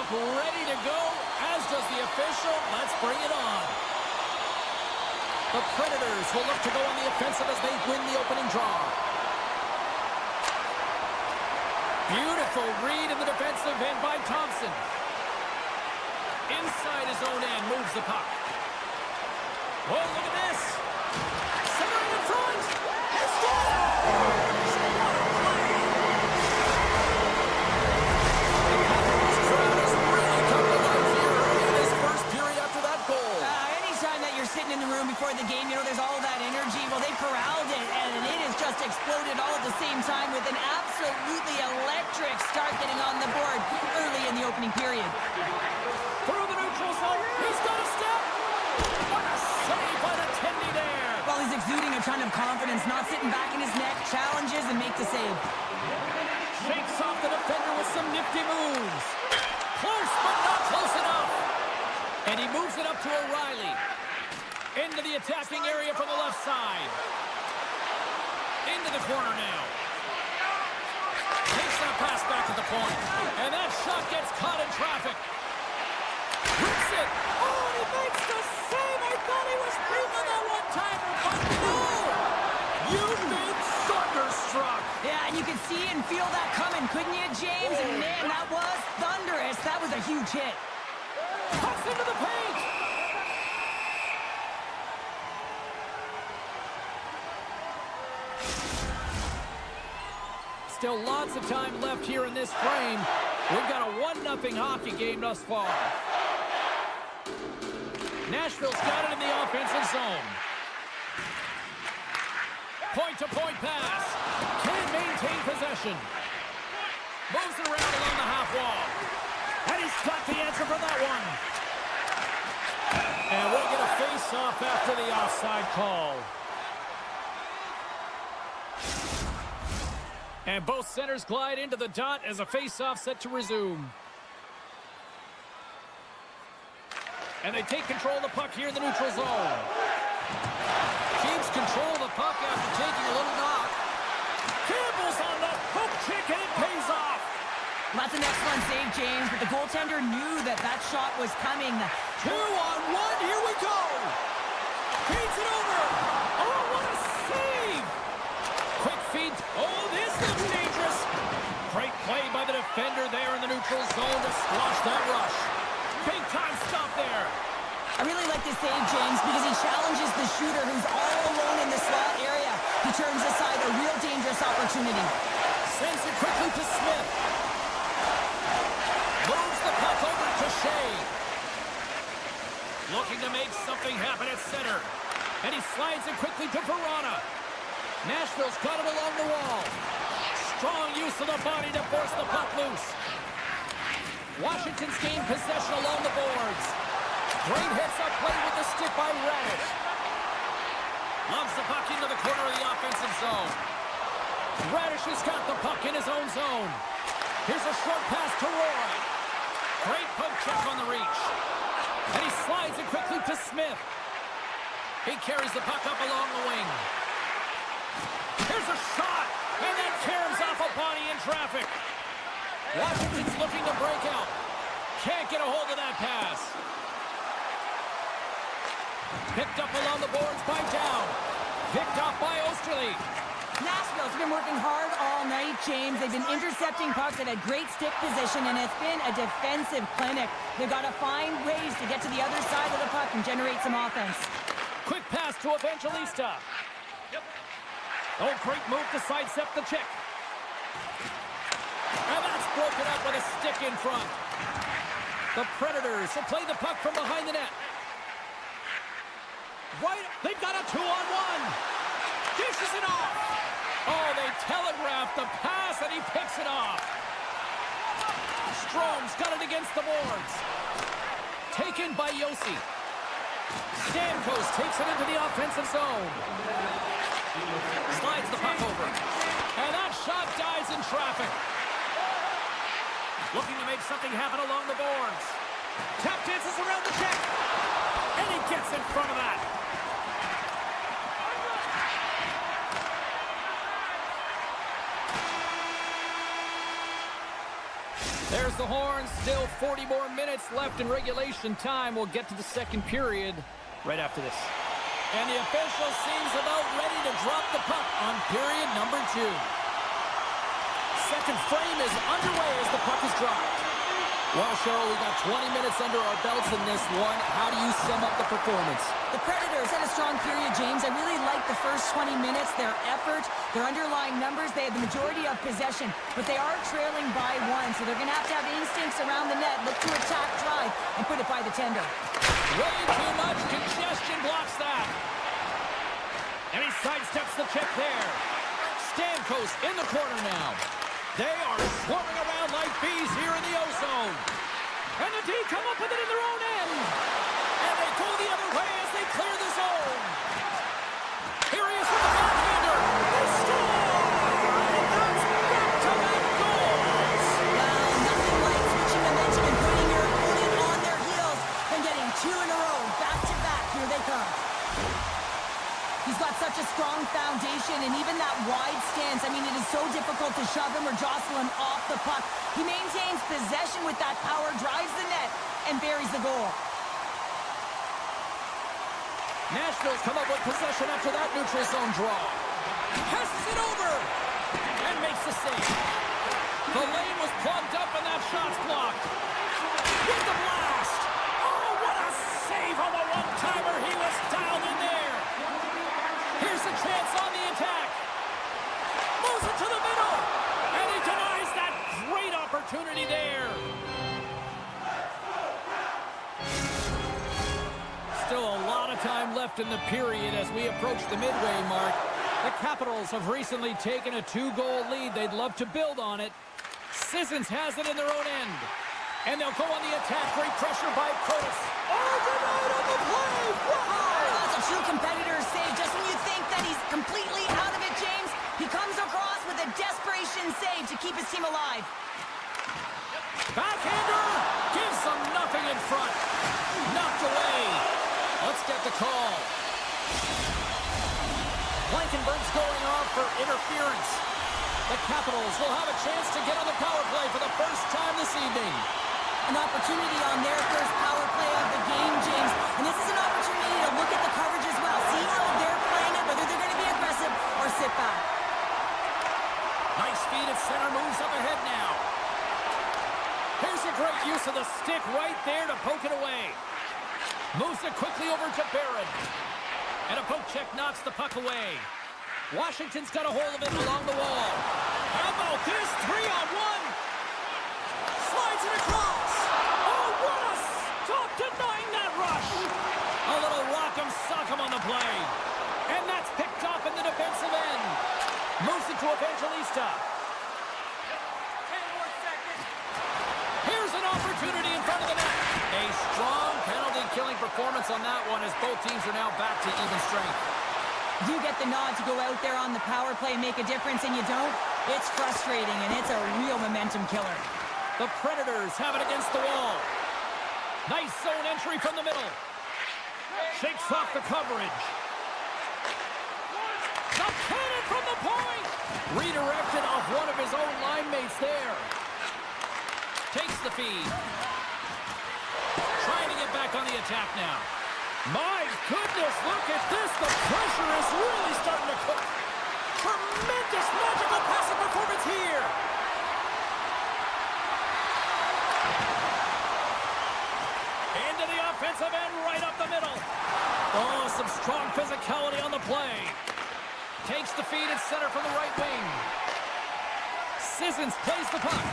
look ready to go, as does the official. Let's bring it on. The Predators will look to go on the offensive as they win the opening draw. Beautiful read in the defensive end by Thompson. Inside his own end, moves the puck. Oh, look at this. Centering in front. He scores! Sitting in the room before the game, you know, there's all that energy. Well, they corralled it, and it has just exploded all at the same time with an absolutely electric start getting on the board early in the opening period. Through the neutral zone, he's got a step. What a save by the Tendy there. Well, he's exuding a ton of confidence, not sitting back in his net, challenges and make the save. Shakes off the defender with some nifty moves. Close, but not close enough. And he moves it up to O'Reilly. Into the attacking area from the left side. Into the corner now. Takes that pass back to the point. And that shot gets caught in traffic. Rips it. Oh, he makes the save. I thought he was breathing that one-timer, but no! You've been thunderstruck. Yeah, and you could see and feel that coming, couldn't you, James? And man, that was thunderous. That was a huge hit. Cuts into the paint. Still lots of time left here in this frame. We've got a 1-0 hockey game thus far. Nashville's got it in the offensive zone. Point-to-point pass. Can't maintain possession. Moves it around along the half wall. And he's got the answer for that one. And we'll get a face-off after the offside call. And both centers glide into the dot as a face-off set to resume. And they take control of the puck here in the neutral zone. Keeps control of the puck after taking a little knock. Campbell's on the hook kick and it pays off. That's an excellent save, James, but the goaltender knew that that shot was coming. 2-on-1, here we go. Feeds it over. Oh, what a save. Quick feed. Oh, this looks dangerous. Great play by the defender there in the neutral zone to squash that rush. Big time stop there. I really like this save, James, because he challenges the shooter who's all alone in the slot area. He turns aside a real dangerous opportunity. Sends it quickly to Smith. Moves the puck over to Shea. Looking to make something happen at center. And he slides it quickly to Verona. Nashville's got it along the wall. Strong use of the body to force the puck loose. Washington's gained possession along the boards. Great hits up play with the stick by Radish. Loves the puck into the corner of the offensive zone. Radish has got the puck in his own zone. Here's a short pass to Roy. Great poke check on the reach. And he slides it quickly to Smith. He carries the puck up along the wing. Here's a shot, and that tears off a body in traffic. Washington's looking to break out. Can't get a hold of that pass. Picked up along the boards by Down. Picked off by Osterley. Nashville's been working hard all night, James. They've been intercepting pucks at a great stick position, and it's been a defensive clinic. They've got to find ways to get to the other side of the puck and generate some offense. Quick pass to Evangelista. Oh, great move to sidestep the check. And that's broken up with a stick in front. The Predators will play the puck from behind the net. Right, they've got a 2-on-1. Dishes it off. Oh, they telegraphed the pass, and he picks it off. Strome's got it against the boards. Taken by Yossi. Stamkos takes it into the offensive zone. Slides the puck over. And that shot dies in traffic. Looking to make something happen along the boards. Tap dances around the check. And he gets in front of that. There's the horn. Still 40 more minutes left in regulation time. We'll get to the second period right after this. And the official seems about ready to drop the puck on period number 2. Second frame is underway as the puck is dropped. Well, Cheryl, we got 20 minutes under our belts in this one. How do you sum up the performance? The Predators had a strong period, James. I really liked the first 20 minutes, their effort, their underlying numbers. They had the majority of possession, but they are trailing by 1, so they're going to have instincts around the net, look to attack, drive, and put it by the tender. Way too much congestion blocks that. And he sidesteps the check there. Stamkos in the corner now. They are swarming around like bees here in the O-zone. And the D come up with it in their own end. And they go the other way as they clear the zone. Here he is with the backhander. They score! And that's back-to-back goals. Well, nothing like switching momentum and putting your opponent on their heels and getting 2 in a row. Back-to-back. Here they come. He's got such a strong foundation, and even that wide stance, I mean, it is so difficult to shove him or jostle him off the puck. He maintains possession with that power, drives the net, and buries the goal. Nashville's come up with possession after that neutral zone draw. Passes it over, and makes the save. The lane was plugged up, and that shot's blocked. With the blast! Oh, what a save on the one-timer! He was dialed in there. Here's a chance on the attack. Moves it to the middle. And he denies that great opportunity there. Still a lot of time left in the period as we approach the midway mark. The Capitals have recently taken a 2-goal lead. They'd love to build on it. Sissons has it in their own end. And they'll go on the attack. Great pressure by Protas. Oh, denied on the play. Wow! That's a true competitor's save. Just when you think that he's completely out of it, James, he comes across with a desperation save to keep his team alive. Backhander gives them nothing in front. Knocked away. Let's get the call. Blankenberg's going off for interference. The Capitals will have a chance to get on the power play for the first time this evening. An opportunity on their first power play of the game, James. And this is an opportunity to look at the coverage as well. See how they're playing it, whether they're going to be aggressive or sit back. Nice feed at center, moves up ahead now. Here's a great use of the stick right there to poke it away. Moves it quickly over to Barron. And a poke check knocks the puck away. Washington's got a hold of it along the wall. How about this? 3-on-1. Slides it across. Oh, what a stop denying that rush. A little rock'em sock'em on the play. And that's picked off in the defensive end. Moves it to Evangelista. 10 more seconds. Here's an opportunity in front of the net. A strong penalty-killing performance on that one as both teams are now back to even strength. You get the nod to go out there on the power play and make a difference, and you don't? It's frustrating, and it's a real momentum killer. The Predators have it against the wall. Nice zone entry from the middle. Shakes off the coverage. The cannon from the point! Redirected off one of his own line mates there. Takes the feed. Trying to get back on the attack now. My goodness, look at this. The pressure is really starting to cook. Tremendous magical passing performance here. Into the offensive end, right up the middle. Oh, some strong physicality on the play. Takes the feed at center from the right wing. Sissons plays the puck.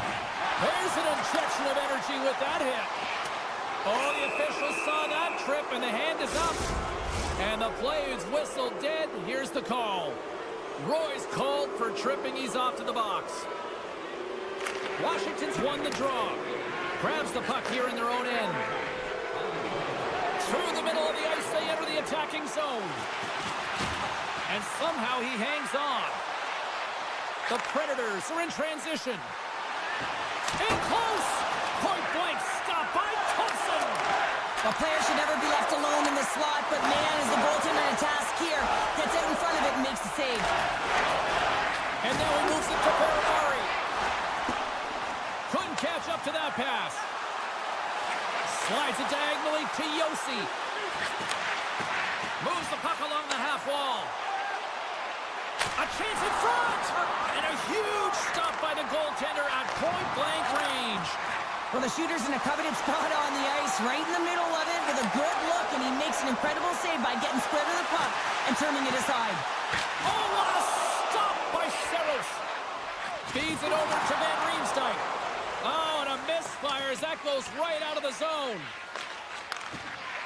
There's an injection of energy with that hit. Oh, the officials saw that trip, and the hand is up. And the play is whistled dead. Here's the call. Roy's called for tripping. He's off to the box. Washington's won the draw. Grabs the puck here in their own end. Through the middle of the ice, they enter the attacking zone. And somehow he hangs on. The Predators are in transition. In close. Point blank stop by Thompson. A player should never be left alone in the slot, but man, is the goaltender in a task here. Gets out in front of it and makes the save. And now he moves it to Ferrari. Couldn't catch up to Slides it diagonally to Yossi. Moves the puck along the half wall. A chance in front! And a huge stop by the goaltender at point-blank range. Well, the shooter's in a coveted spot on the ice, right in the middle of it with a good look, and he makes an incredible save by getting square to the puck and turning it aside. Oh, what a stop by Saros. Feeds it over to Van Riemsdyk. Oh, and a misfire as that goes right out of the zone.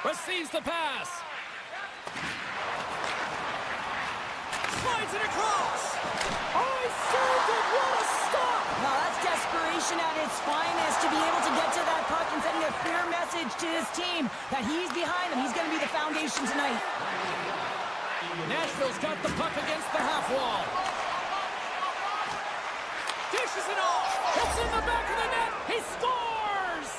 Receives the pass. Slides it across. Oh, he saved it. What a stop. Well, that's desperation at its finest to be able to get to that puck and sending a clear message to his team that he's behind them. He's going to be the foundation tonight. Nashville's got the puck against the half wall. Dishes it off. It's in the back of the net. He scores!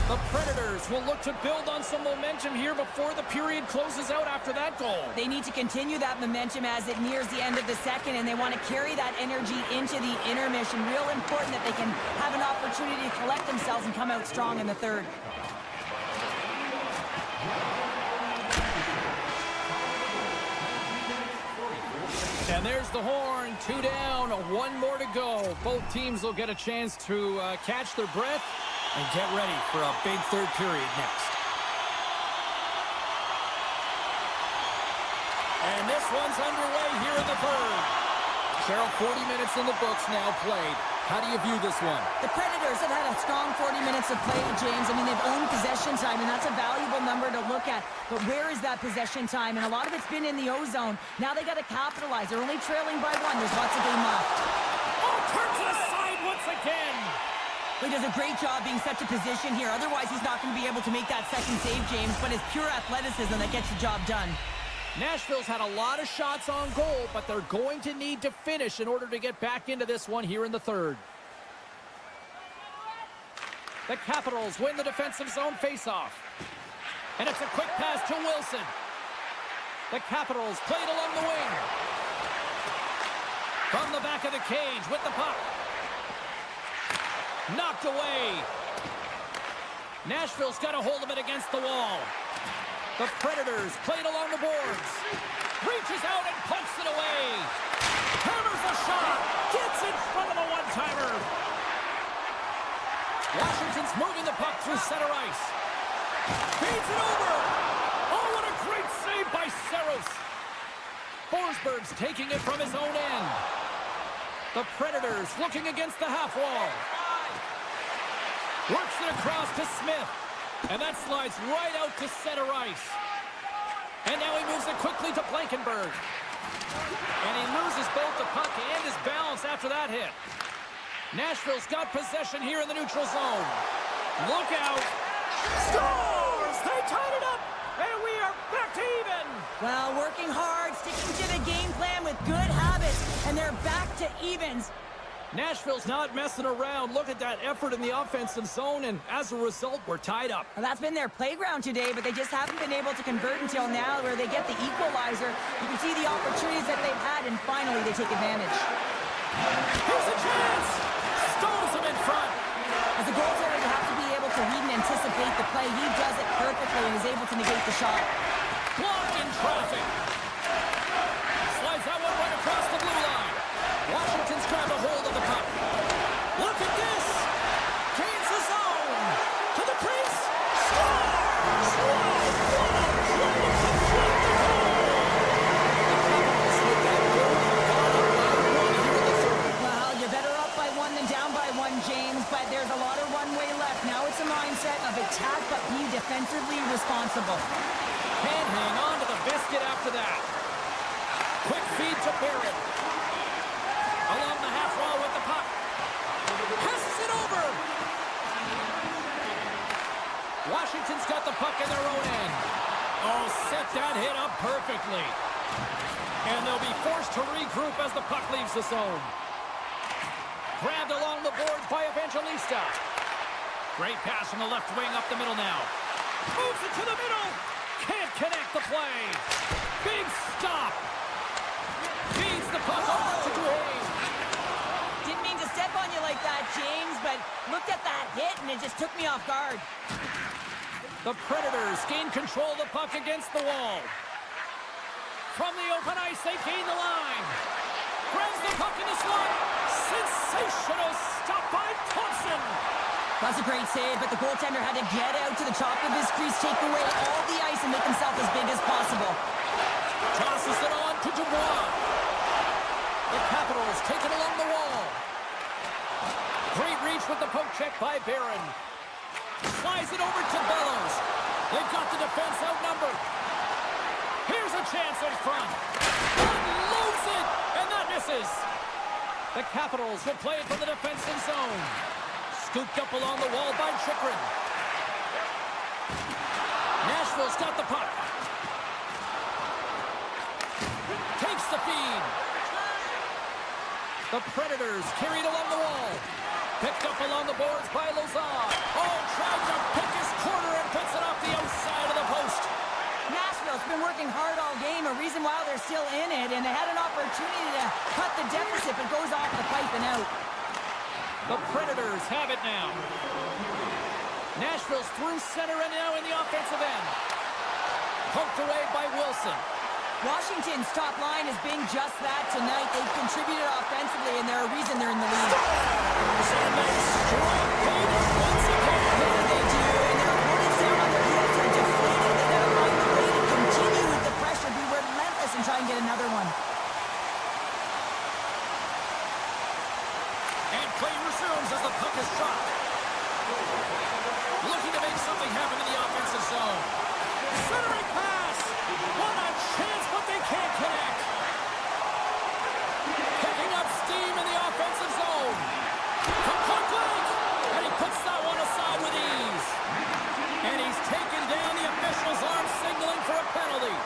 The Predators will look to build on some momentum here before the period closes out after that goal. They need to continue that momentum as it nears the end of the second, and they want to carry that energy into the intermission. Real important that they can have an opportunity to collect themselves and come out strong in the third. And there's the horn. 2 down, 1 more to go. Both teams will get a chance to catch their breath and get ready for a big third period next. And this one's underway here in the third. Cheryl, 40 minutes in the books now played. How do you view this one? The Predators have had a strong 40 minutes of play, James. I mean, they've owned possession time, and that's a valuable number to look at. But where is that possession time? And a lot of it's been in the O-zone. Now they got to capitalize. They're only trailing by 1. There's lots of game left. Oh, turns it aside once again. He does a great job being such a position here. Otherwise, he's not going to be able to make that second save, James. But it's pure athleticism that gets the job done. Nashville's had a lot of shots on goal, but they're going to need to finish in order to get back into this one here in the third. The Capitals win the defensive zone faceoff. And it's a quick pass to Wilson. The Capitals played along the wing. From the back of the cage with the puck. Knocked away. Nashville's got a hold of it against the wall. The Predators played along the boards. Reaches out and punts it away. Hammers a shot. Gets in front of a one-timer. Washington's moving the puck through center ice. Feeds it over. Oh, what a great save by Saros. Forsberg's taking it from his own end. The Predators looking against the half wall. Works it across to Smith. And that slides right out to center ice. And now he moves it quickly to Blankenberg. And he loses both the puck and his balance after that hit. Nashville's got possession here in the neutral zone. Look out. Scores! They tied it up! And we are back to even! Well, working hard, sticking to the game plan with good habits, and they're back to evens. Nashville's not messing around. Look at that effort in the offensive zone, and as a result, we're tied up. Well, that's been their playground today, but they just haven't been able to convert until now where they get the equalizer. You can see the opportunities that they've had, and finally they take advantage. Here's a chance! Stones him in front. As a goaltender, you have to be able to read and anticipate the play. He does it perfectly and is able to negate the shot. Blocked in traffic. Slides that one right across the blue line. Washington's grabbed a hold of the puck. Look at this! Gains the zone! To the crease! Scores! What a play to complete the goal! Well, you're better up by 1 than down by 1, James, but there's a lot of runway left. Now it's a mindset of attack, but be defensively responsible. Can't hang on to the biscuit after that. Quick feed to Barrett. Along the half wall with the puck. Passes it over. Washington's got the puck in their own end. Oh, set that hit up perfectly. And they'll be forced to regroup as the puck leaves the zone. Grabbed along the boards by Evangelista. Great pass from the left wing up the middle now. Moves it to the middle. Can't connect the play. Big stop. Feeds the puck over to Duhane. Didn't mean to step on you like that, James, but looked at that hit and it just took me off guard. The Predators gain control of the puck against the wall. From the open ice, they gain the line. Grabs the puck in the slot. Sensational stop by Thompson. That's a great save, but the goaltender had to get out to the top of his crease, take away all the ice, and make himself as big as possible. Tosses it on to Dubois. The Capitals take it along the wall. Great reach with the poke check by Barron. Slides it over to Bellows. They've got the defense outnumbered. Here's a chance in front. Unloads it, and that misses. The Capitals will play it from the defensive zone. Scooped up along the wall by Chychrun. Nashville's got the puck. Takes the feed. The Predators carried along the wall. Picked up along the boards by Lazar. Oh, tried to pick his corner and puts it off the outside of the post. Nashville's been working hard all game, a reason why they're still in it, and they had an opportunity to cut the deficit, but goes off the pipe and out. The Predators have it now. Nashville's through center and now in the offensive end. Poked away by Wilson. Washington's top line has been just that tonight. They've contributed offensively, and they're a reason they're in the lead. And they strike Hayden once again. Yeah, they do, and their opponents down on their heels are deflated. They gotta find the way to continue with the pressure, be relentless, and try and get another one. And play resumes as the puck is dropped. Looking to make something happen in the offensive zone. Centering pass. What a chance, but they can't connect. Picking up steam in the offensive zone. From point blank. And he puts that one aside with ease. And he's taken down. The official's arm signaling for a penalty.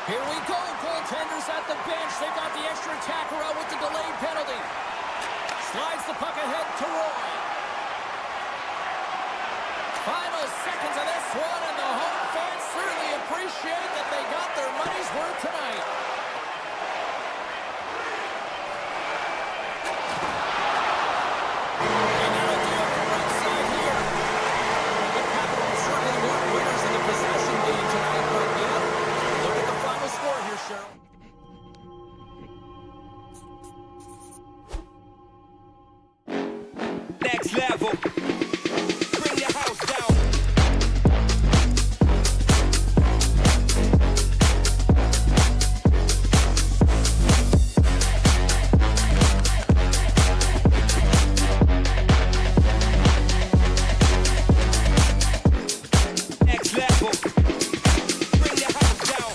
Here we go. Goaltenders at the bench. They got the extra attacker out with the delayed penalty. Slides the puck ahead to Roy. Final seconds of this one, and the home fans certainly appreciate that they got their money's worth tonight. And that'll do it for right side here. The Capitals certainly weren't winners in the possession game tonight, but yeah, look at the final score here, Cheryl. Next level. Bring your house down. Next level. Bring your house down.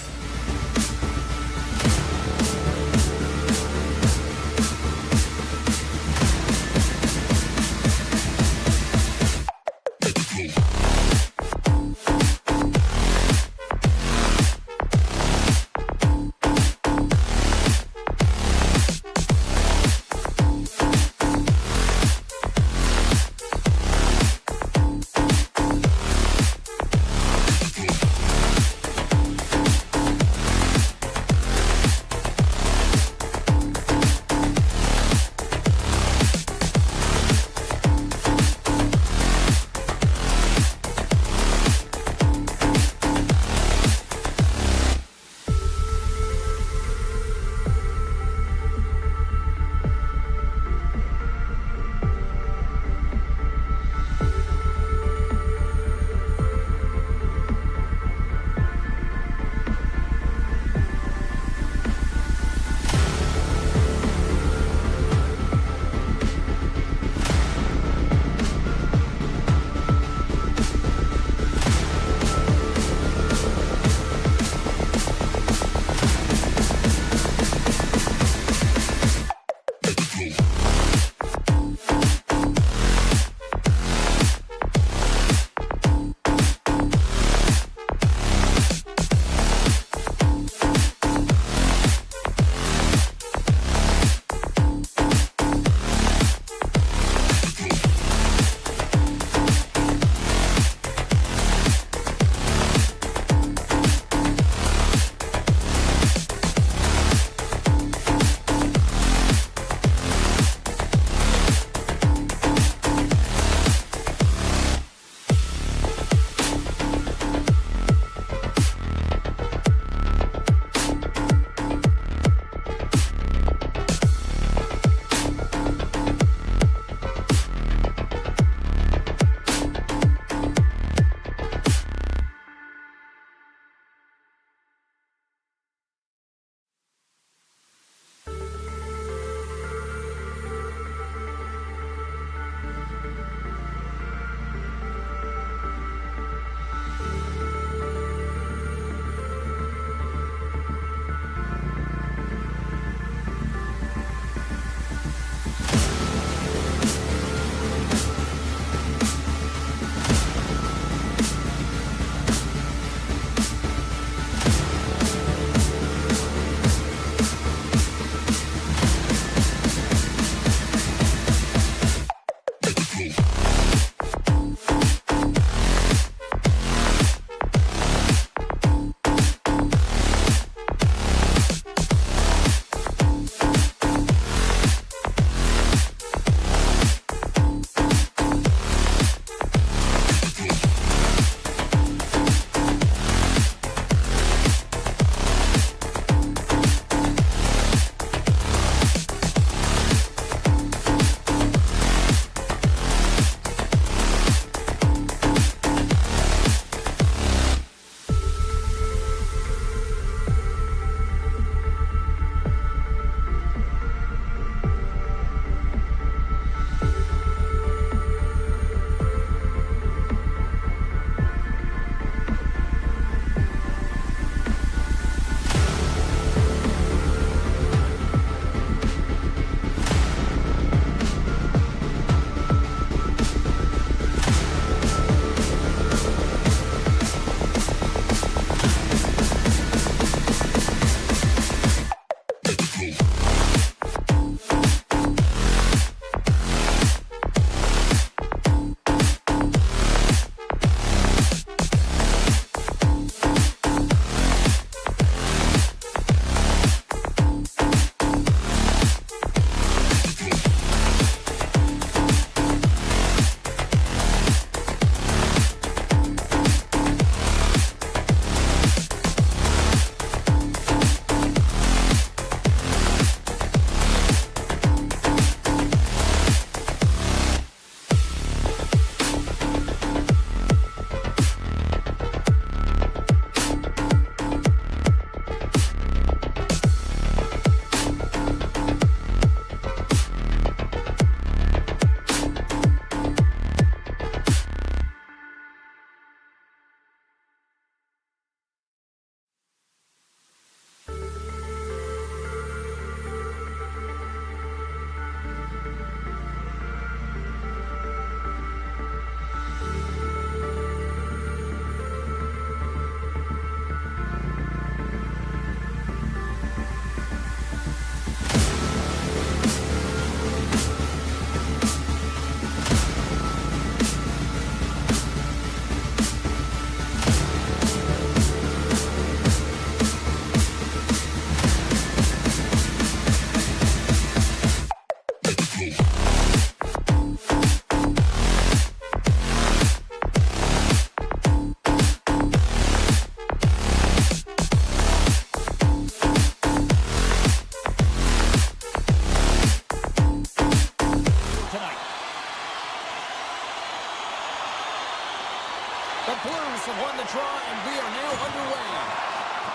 Blues have won the draw, and we are now underway.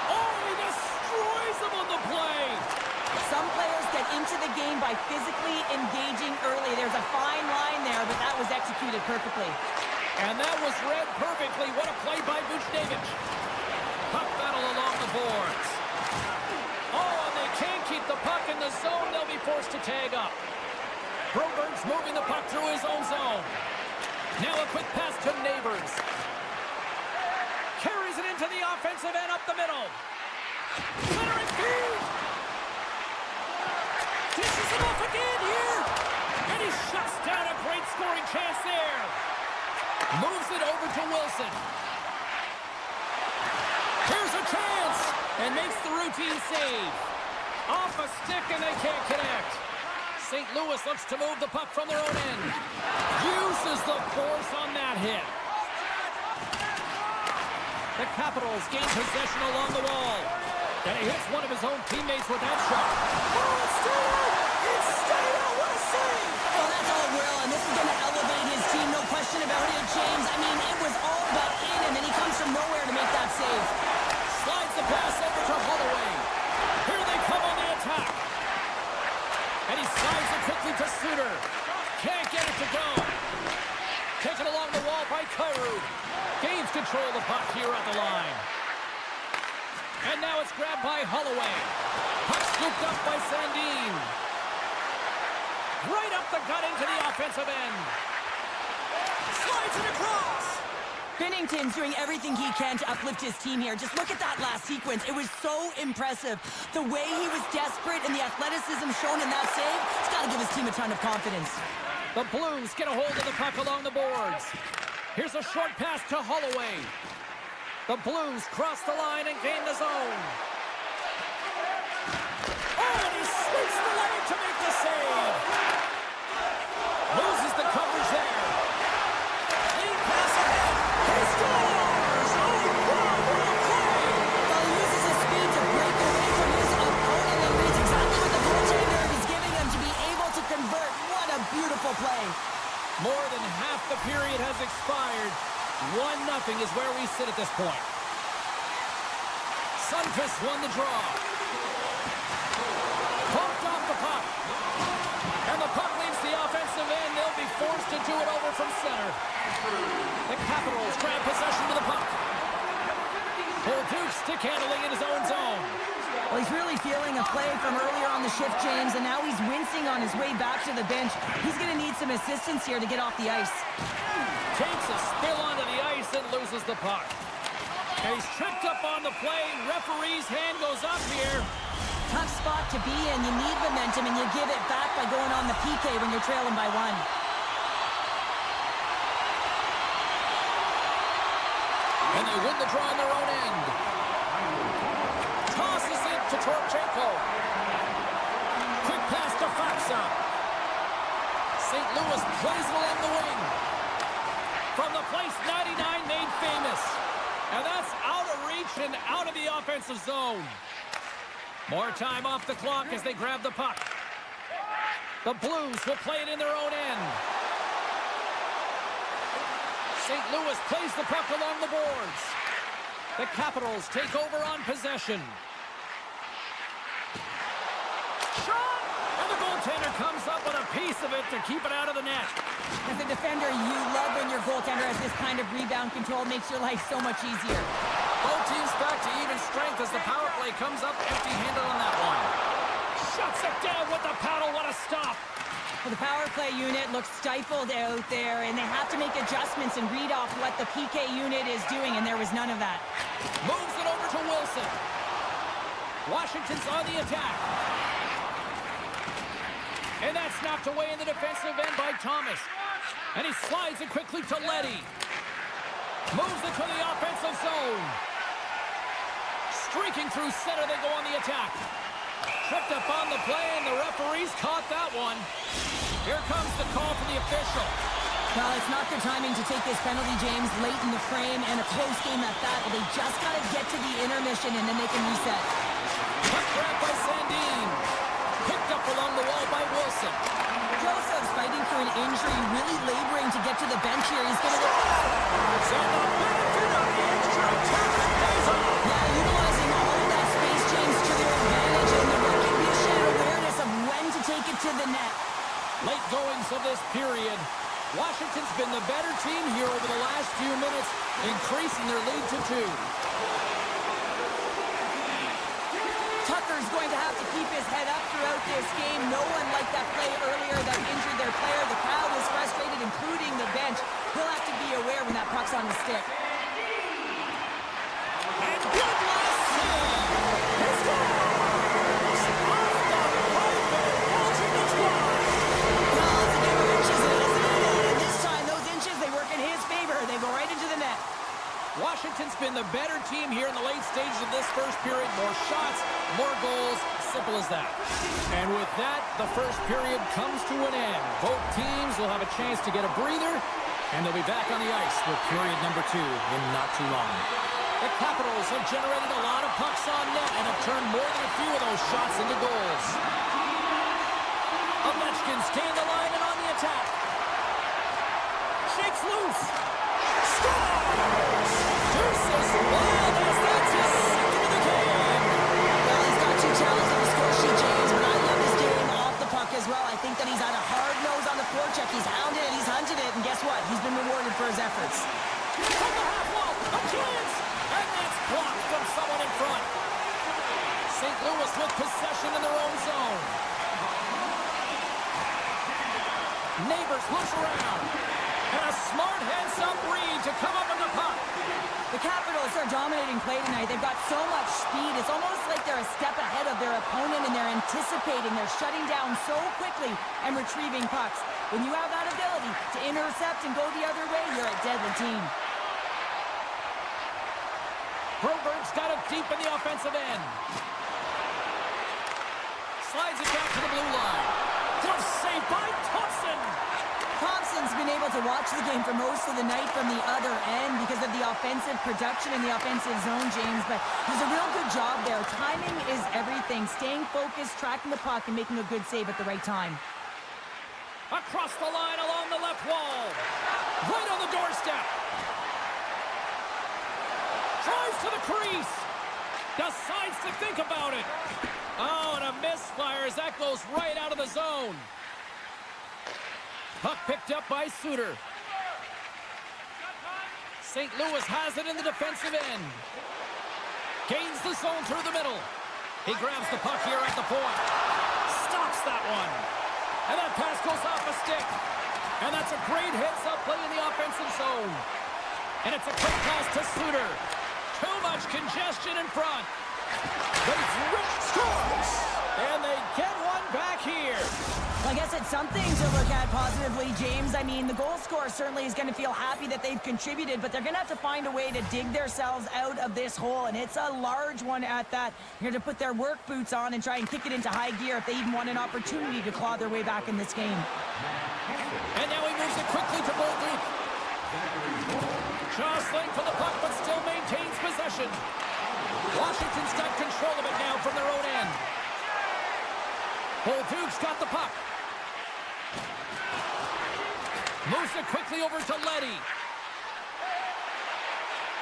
Oh, he destroys them on the play. Some players get into the game by physically engaging early. There's a fine line there, but that was executed perfectly. And that was read perfectly. What a play by Buchnevich. Puck battle along the boards. Oh, and they can't keep the puck in the zone. They'll be forced to tag up. Broberg's moving the puck through his own zone. Now a quick pass to Neighbors. Carries it into the offensive end up the middle. Centering feed. Dishes him off again here. And he shuts down a great scoring chance there. Moves it over to Wilson. Here's a chance. And makes the routine save. Off a stick and they can't connect. St. Louis looks to move the puck from their own end. Uses the force on that hit. The Capitals gain possession along the wall. And he hits one of his own teammates with that shot. Oh, it's stayed out! It's stayed out! What a save! Well, that's all real, and this is going to elevate his team, no question about it, James. I mean, it was all but in, and then he comes from nowhere to make that save. Slides the pass over to Holloway. Here they come on the attack. And he slides it quickly to Suter. Can't get it to go. Taken along the wall by Kyrou. Gains control of the puck here at the line. And now it's grabbed by Holloway. Puck scooped up by Sandin. Right up the gut into the offensive end. Slides it across. Binnington's doing everything he can to uplift his team here. Just look at that last sequence. It was so impressive. The way he was desperate and the athleticism shown in that save, it's got to give his team a ton of confidence. The Blues get a hold of the puck along the boards. Here's a short pass to Holloway. The Blues cross the line and gain the zone. Oh, and he sweeps the leg to make the save. Loses the coverage there. Lead pass ahead. He scores! Oh, wow, what a play! Well, he uses his speed to break away from his opponent and reads exactly what the goaltender is giving him to be able to convert. What a beautiful play. More than half the period has expired. 1-0 is where we sit at this point. Sundqvist won the draw. Pumped off the puck. And the puck leaves the offensive end. They'll be forced to do it over from center. The Capitals grab possession of the puck. Bolduc stick handling in his own zone. Well, he's really feeling a play from earlier on the shift, James, and now he's wincing on his way back to the bench. He's going to need some assistance here to get off the ice. Takes a spill onto the ice and loses the puck. And he's tripped up on the play. Referee's hand goes up here. Tough spot to be in. You need momentum, and you give it back by going on the PK when you're trailing by 1. And they win the draw on their own end. Tosses it to Torchenko. Quick pass to Faksa. St. Louis plays it along the wing. From the place 99 made famous. And that's out of reach and out of the offensive zone. More time off the clock as they grab the puck. The Blues will play it in their own end. St. Louis plays the puck along the boards. The Capitals take over on possession. Shot! And the goaltender comes up with a piece of it to keep it out of the net. As a defender, you love when your goaltender has this kind of rebound control. Makes your life so much easier. Both teams back to even strength as the power play comes up empty-handed on that one. Shuts it down with the paddle. What a stop. Well, the power play unit looks stifled out there, and they have to make adjustments and read off what the PK unit is doing, and there was none of that. Moves it over to Wilson. Washington's on the attack. And that's knocked away in the defensive end by Thomas. And he slides it quickly to Leddy. Moves it to the offensive zone. Streaking through center, they go on the attack. Tripped up on the play, and the referees caught that one. Here comes the call from the official. Well, it's not their timing to take this penalty, James, late in the frame, and a close game at that. Well, they just got to get to the intermission, and then they can reset. Puck grab by Sandin. Picked up along the wall by Wilson. Joseph's fighting for an injury, really laboring to get to the bench here. He's going to look... So the benefit of the extra time pays off. Yeah, utilizing all of that space, James, to their advantage, and the recognition and awareness of when to take it to the net. Late goings of this period. Washington's been the better team here over the last few minutes, increasing their lead to 2. Tucker's going to have to keep his head up throughout this game. No one liked that play earlier that injured their player. The crowd was frustrated, including the bench. He'll have to be aware when that puck's on the stick. And good last save. He scores! Off the pipe and launching the try. Well, it's a game of inches, isn't it? And this time, those inches, they work in his favor. They go right into the net. Washington's been the better team here in the late stages of this first period. More shots, more goals. Simple as that. And with that, the first period comes to an end. Both teams will have a chance to get a breather, and they'll be back on the ice with period number 2 in not too long. The Capitals have generated a lot of pucks on net and have turned more than a few of those shots into goals. Ovechkin's gained the line and on the attack. Shakes loose. Scores! Deuces Wilders, that's his second of the game. Well, he's got 2 challenges on the score sheet, James, but I love his game off the puck as well. I think that he's had a hard nose on the forecheck. He's hounded it, he's hunted it, and guess what? He's been rewarded for his efforts. From the half wall, a chance! And that's blocked from someone in front. St. Louis with possession in their own zone. Neighbors looks around. And a smart heads-up read to come up with the puck. The Capitals are dominating play tonight. They've got so much speed. It's almost like they're a step ahead of their opponent, and they're anticipating. They're shutting down so quickly and retrieving pucks. When you have that ability to intercept and go the other way, you're a deadly team. Broberg's got it deep in the offensive end. Slides it back to the blue line. Glove save by Thompson. Thompson's been able to watch the game for most of the night from the other end because of the offensive production in the offensive zone, James, but he's a real good job there. Timing is everything. Staying focused, tracking the puck, and making a good save at the right time. Across the line along the left wall. Right on the doorstep. Drives to the crease. Decides to think about it. Oh, and a misfire as that goes right out of the zone. Puck picked up by Suter. St. Louis has it in the defensive end. Gains the zone through the middle. He grabs the puck here at the point. Stops that one. And that pass goes off a stick. And that's a great heads-up play in the offensive zone. And it's a quick pass to Suter. Too much congestion in front. They've ripped scores. And they get one back here. Well, I guess it's something to look at positively, James. I mean, the goal scorer certainly is going to feel happy that they've contributed, but they're going to have to find a way to dig themselves out of this hole, and it's a large one at that. They're going to put their work boots on and try and kick it into high gear if they even want an opportunity to claw their way back in this game. And now he moves it quickly to Bolduc. Jostling for the puck, but still maintains possession. Washington's got control of it now from their own end. Bolduc's got the puck. Moves it quickly over to Leddy.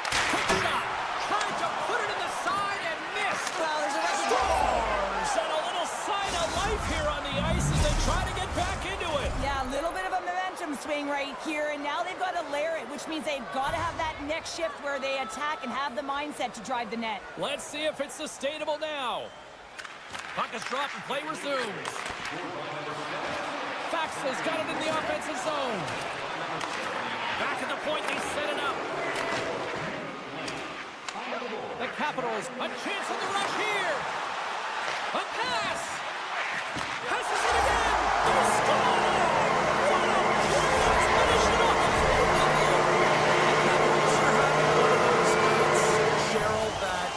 Quick shot. Tried to put it in the side and missed. Well, there's a Scores! And a little sign of life here on the ice as they try to get back into it. Yeah, a little bit of a momentum swing right here, and now they've got to layer it, which means they've got to have that next shift where they attack and have the mindset to drive the net. Let's see if it's sustainable now. Puck is dropped and play resumes. Faxa's got it in the offensive zone. Back at the point, they set it up. The Capitals, a chance on the rush here. A pass. Passes it again. They score! What a brilliant finish it off. The Capitals are having one of those nights, Cheryl, that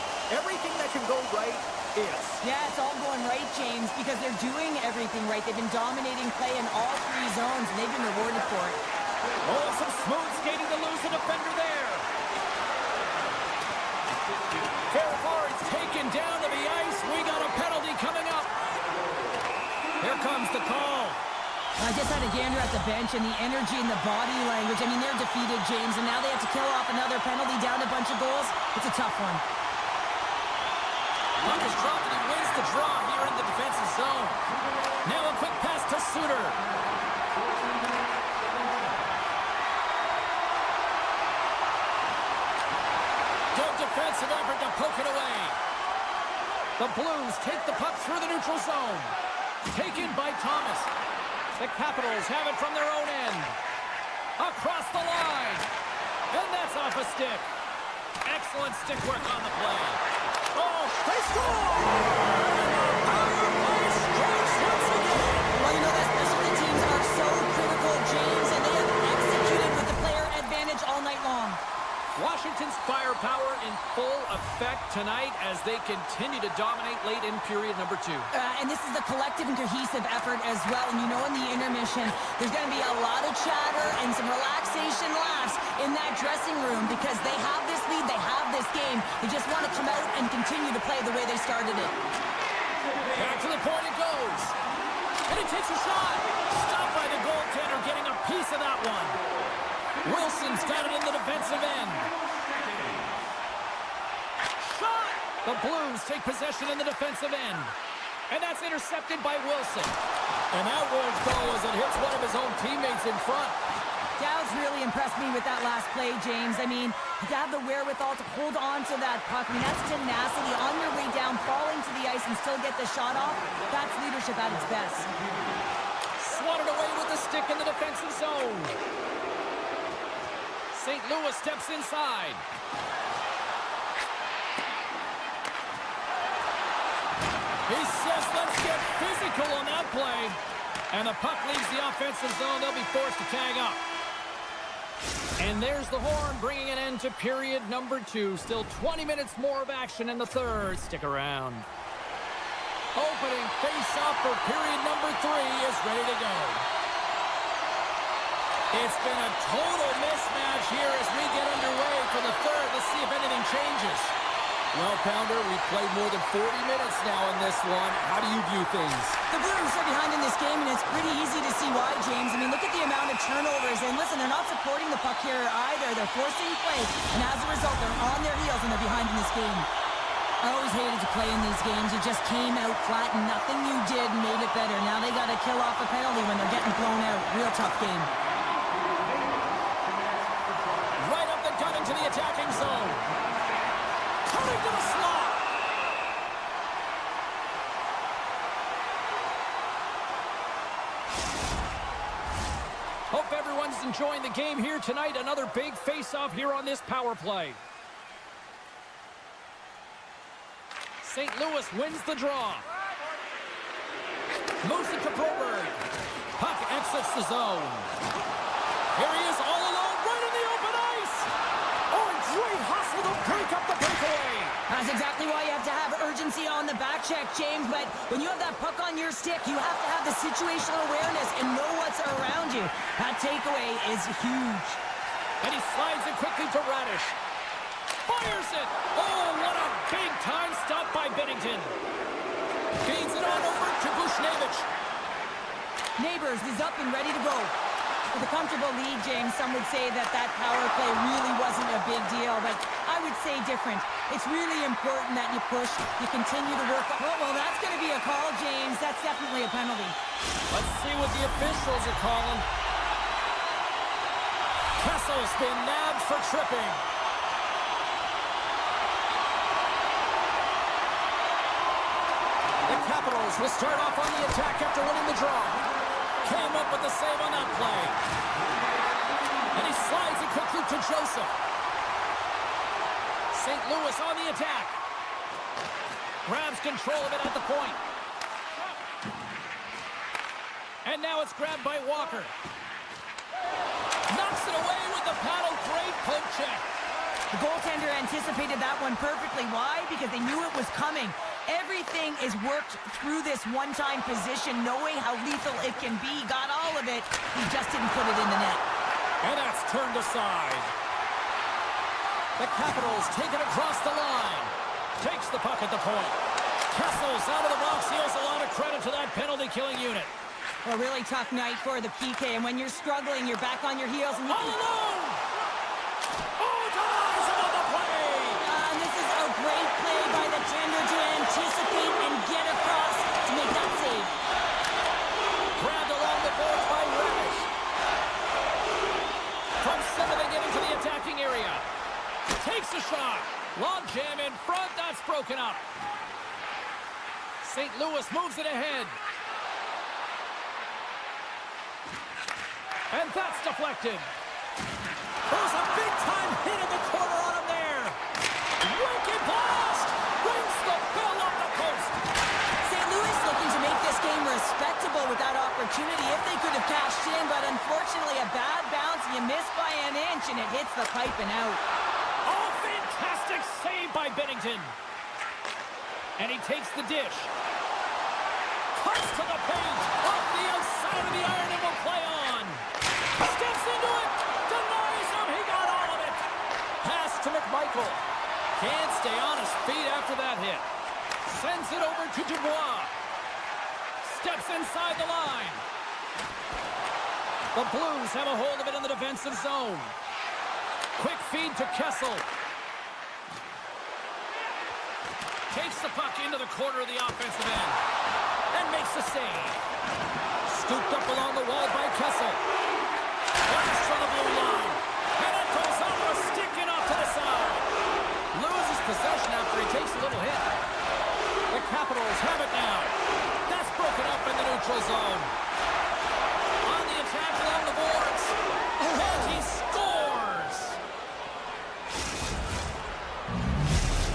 everything that can go right is. Yeah, it's all going right, James, because they're doing everything right. They've been dominating play in all 3 zones, and they've been rewarded for it. Oh, some smooth skating to lose a defender there. Ferrari's taken down to the ice. We got a penalty coming up. Here comes the call. I just had a gander at the bench, and the energy and the body language. I mean, they're defeated, James, and now they have to kill off another penalty, down a bunch of goals. It's a tough one. Puck is dropped, and he wins the draw here in the defensive zone. Now a quick pass to Suter. Good defensive effort to poke it away. The Blues take the puck through the neutral zone. Taken by Thomas. The Capitals have it from their own end. Across the line. And that's off a stick. Excellent stick work on the play. Oh, they score! Power play strikes once again. Well, you know that specialty teams are so critical, James, and they have executed with the player advantage all night long. Washington's firepower in full effect tonight as they continue to dominate late in period number 2. And this is a collective and cohesive effort as well. And you know, in the intermission, there's going to be a lot of chatter and some relaxation laughs in that dressing room because they have this lead, they have this game. They just want to come out and continue to play the way they started it. Back to the point it goes. And it takes a shot. Stopped by the goaltender, getting a piece of that one. Wilson's got it in the defensive end. Shot! The Blues take possession in the defensive end. And that's intercepted by Wilson. And that won't go as it hits one of his own teammates in front. Dowd's really impressed me with that last play, James. I mean, to have the wherewithal to hold on to that puck. I mean, that's tenacity on your way down, falling to the ice and still get the shot off. That's leadership at its best. Swatted away with the stick in the defensive zone. St. Louis steps inside. He says, let's get physical on that play. And the puck leaves the offensive zone. They'll be forced to tag up. And there's the horn, bringing an end to period number 2. Still 20 minutes more of action in the third. Stick around. Opening face-off for period number 3 is ready to go. It's been a total mismatch here as we get underway for the third. Let's see if anything changes. Well, Pounder, we've played more than 40 minutes now in this one. How do you view things? The Blues are behind in this game, and it's pretty easy to see why, James. I mean, look at the amount of turnovers. And listen, they're not supporting the puck here either. They're forcing play, and as a result, they're on their heels, and they're behind in this game. I always hated to play in these games. You just came out flat, and nothing you did made it better. Now they got to kill off a penalty when they're getting blown out. Real tough game. Right up the gut into the attacking zone. Coming to the slot. Hope everyone's enjoying the game here tonight. Another big face-off here on this power play. St. Louis wins the draw. Moves it to Broberg. Puck exits the zone. Here he is all alone, right in the open ice. Oh, and great hustle to break up the breakaway. That's exactly why you have to have urgency on the back check, James. But when you have that puck on your stick, you have to have the situational awareness and know what's around you. That takeaway is huge. And he slides it quickly to Radish. Fires it. Oh, what a big-time stop by Binnington. Feeds it on over to Bushnevich. Neighbors is up and ready to go. With a comfortable lead, James, some would say that that power play really wasn't a big deal, but I would say different. It's really important that you push, you continue to work. Well, that's going to be a call, James. That's definitely a penalty. Let's see what the officials are calling. Kessel's been nabbed for tripping. The Capitals will start off on the attack after winning the draw. Came up with the save on that play. And he slides it quickly to Joseph. St. Louis on the attack. Grabs control of it at the point. And now it's grabbed by Walker. Knocks it away with the paddle. Great poke check. The goaltender anticipated that one perfectly. Why? Because they knew it was coming. Everything is worked through this one-time position, knowing how lethal it can be. Got all of it. He just didn't put it in the net. And that's turned aside. The Capitals take it across the line. Takes the puck at the point. Kessel's out of the box. He owes a lot of credit to that penalty-killing unit. A really tough night for the PK, and when you're struggling, you're back on your heels. And All alone! Oh, denies him on the play! and this is a great play by the tender to anticipate and get across to make that save. Grabbed along the boards by Radish. From center, they get into the attacking area. Takes a shot. Long jam in front. That's broken up. St. Louis moves it ahead. And that's deflected. There's a big-time hit in the corner on him there. Wicked blast. Rings the bell off the post. St. Louis looking to make this game respectable with that opportunity if they could have cashed in, but unfortunately a bad bounce. You miss by an inch, and it hits the pipe and out. Oh, fantastic save by Bennington. And he takes the dish. Cuts to the paint. Off the outside of the iron and will play on. Steps into it. Denies him. He got all of it. Pass to Majkel. Can't stay on his feet after that hit. Sends it over to Dubois. Steps inside the line. The Blues have a hold of it in the defensive zone. Quick feed to Kessel. Takes the puck into the corner of the offensive end. And makes the save. Scooped up along the wall by Kessel. Blast from the blue line. And it goes off a stick and off to the side. Loses possession after he takes a little hit. The Capitals have it now. That's broken up in the neutral zone. On the attack along the boards. And he scores!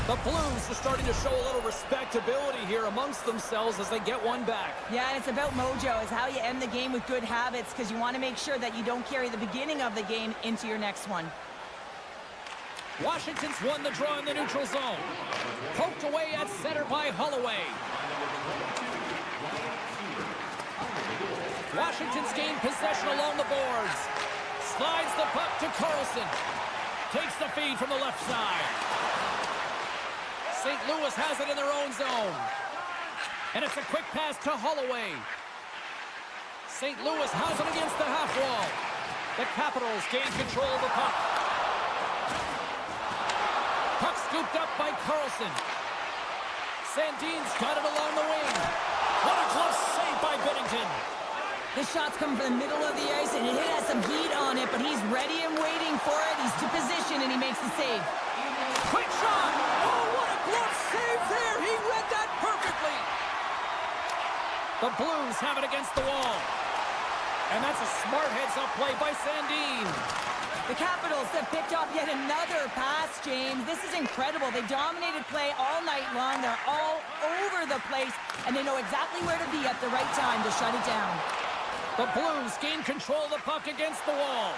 The Blues are starting to show a little respectability here amongst themselves as they get one back. Yeah, and it's about mojo. It's how you end the game with good habits, because you want to make sure that you don't carry the beginning of the game into your next one. Washington's won the draw in the neutral zone. Poked away at center by Holloway. Washington's gained possession along the boards. Slides the puck to Karson. Takes the feed from the left side. St. Louis has it in their own zone. And it's a quick pass to Holloway. St. Louis has it against the half wall. The Capitals gain control of the puck. Puck scooped up by Karson. Sandin's got it along the wing. What a close save by Bennington. The shot's coming from the middle of the ice, and it has some heat on it, but he's ready and waiting for it. He's to position, and he makes the save. Quick shot! Oh, what a glove save there! He read that perfectly! The Blues have it against the wall. And that's a smart heads-up play by Sandin. The Capitals have picked off yet another pass, James. This is incredible. They dominated play all night long. They're all over the place, and they know exactly where to be at the right time to shut it down. The Blues gain control of the puck against the wall.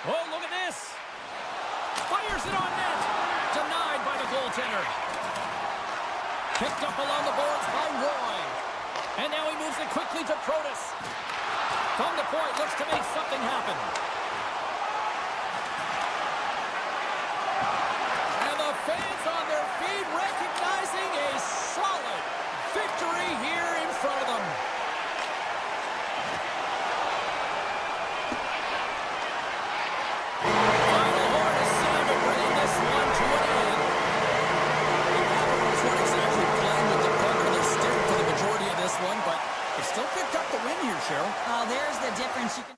Oh, look at this! Fires it on net! Denied by the goaltender. Picked up along the boards by Roy. And now he moves it quickly to Protas. From the point, looks to make something happen. And the fans on their feet recognizing a solid victory here in front of them. Final horn is sounded, bringing this one to an end. The Capitals weren't exactly playing with the puck on their stick for the majority of this one, but they still picked up the win here, Cheryl. Oh, there's the difference. You can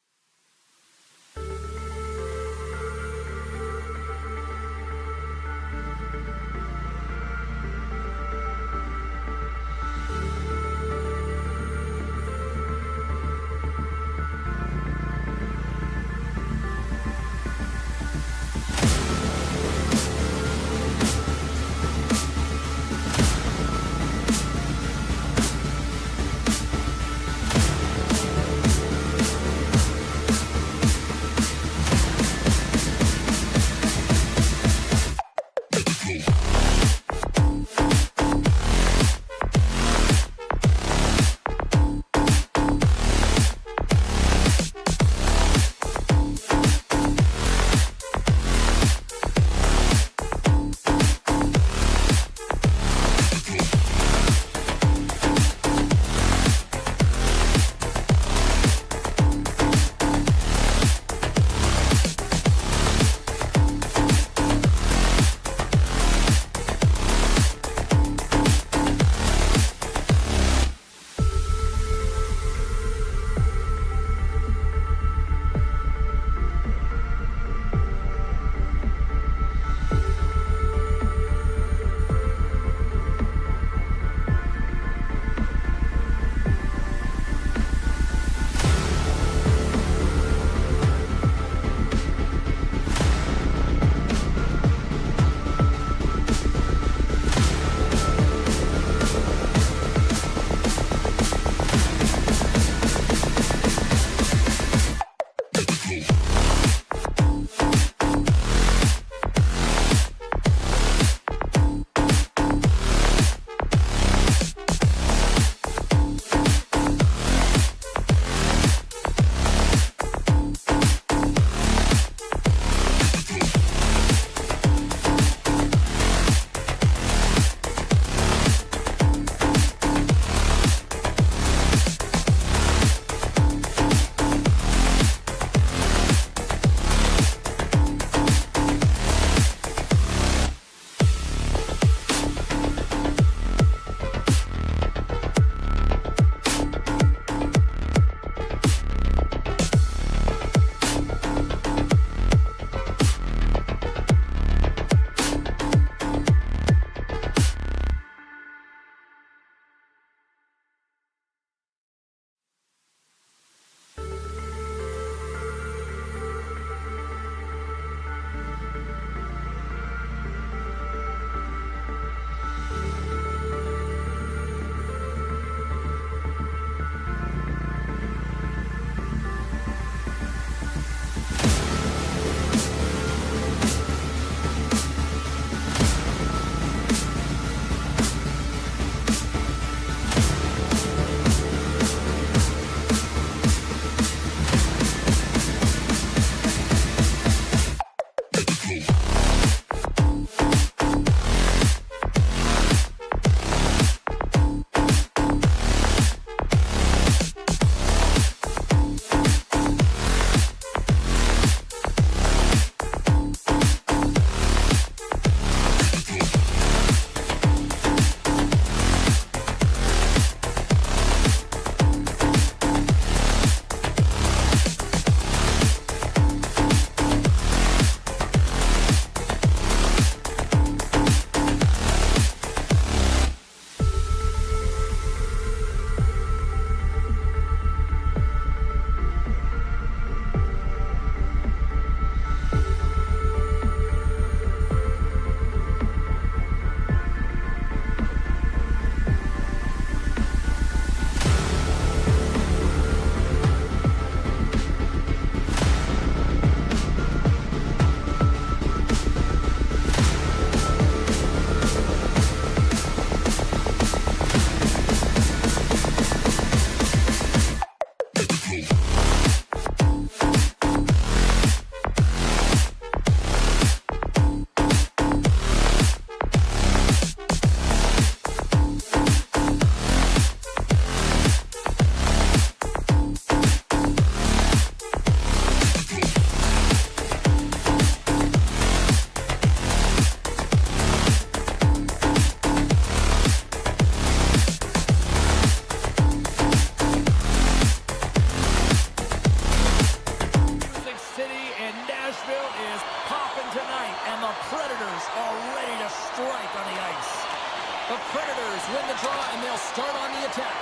The Predators win the draw, and they'll start on the attack.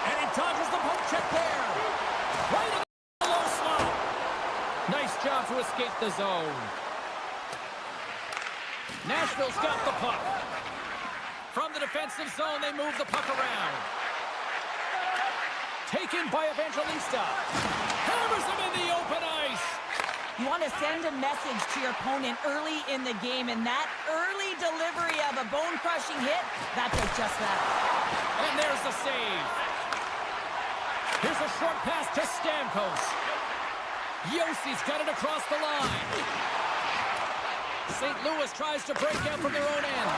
And he dodges the poke check there. Right in the low slot. Nice job to escape the zone. Nashville's got the puck. From the defensive zone, they move the puck around. Taken by Evangelista. Hammers him in the open ice. You want to send a message to your opponent early in the game, and that early delivery of a bone-crushing hit, that does just that. And there's the save. Here's a short pass to Stamkos. Yossi's got it across the line. St. Louis tries to break out from their own end.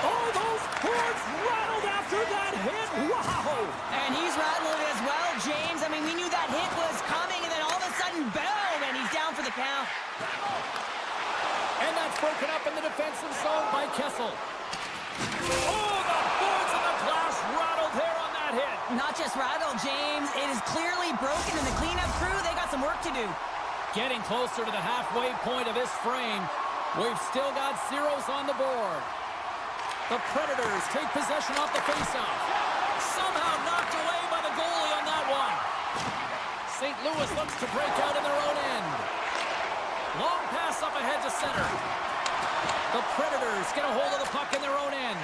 Oh, those boards rattled after that hit. Wow! And he's rattling as well, James. I mean, we knew that hit was coming, and then all of a sudden, boom, and he's down for the count. And that's broken up in the defensive zone by Kessel. Oh, the boards and the glass rattled there on that hit. Not just rattled, James. It is clearly broken, and the cleanup crew, they got some work to do. Getting closer to the halfway point of this frame. We've still got zeros on the board. The Predators take possession off the faceoff. Somehow knocked away by the goalie on that one. St. Louis looks to break out in their own end. Long pass up ahead to center. The Predators get a hold of the puck in their own end.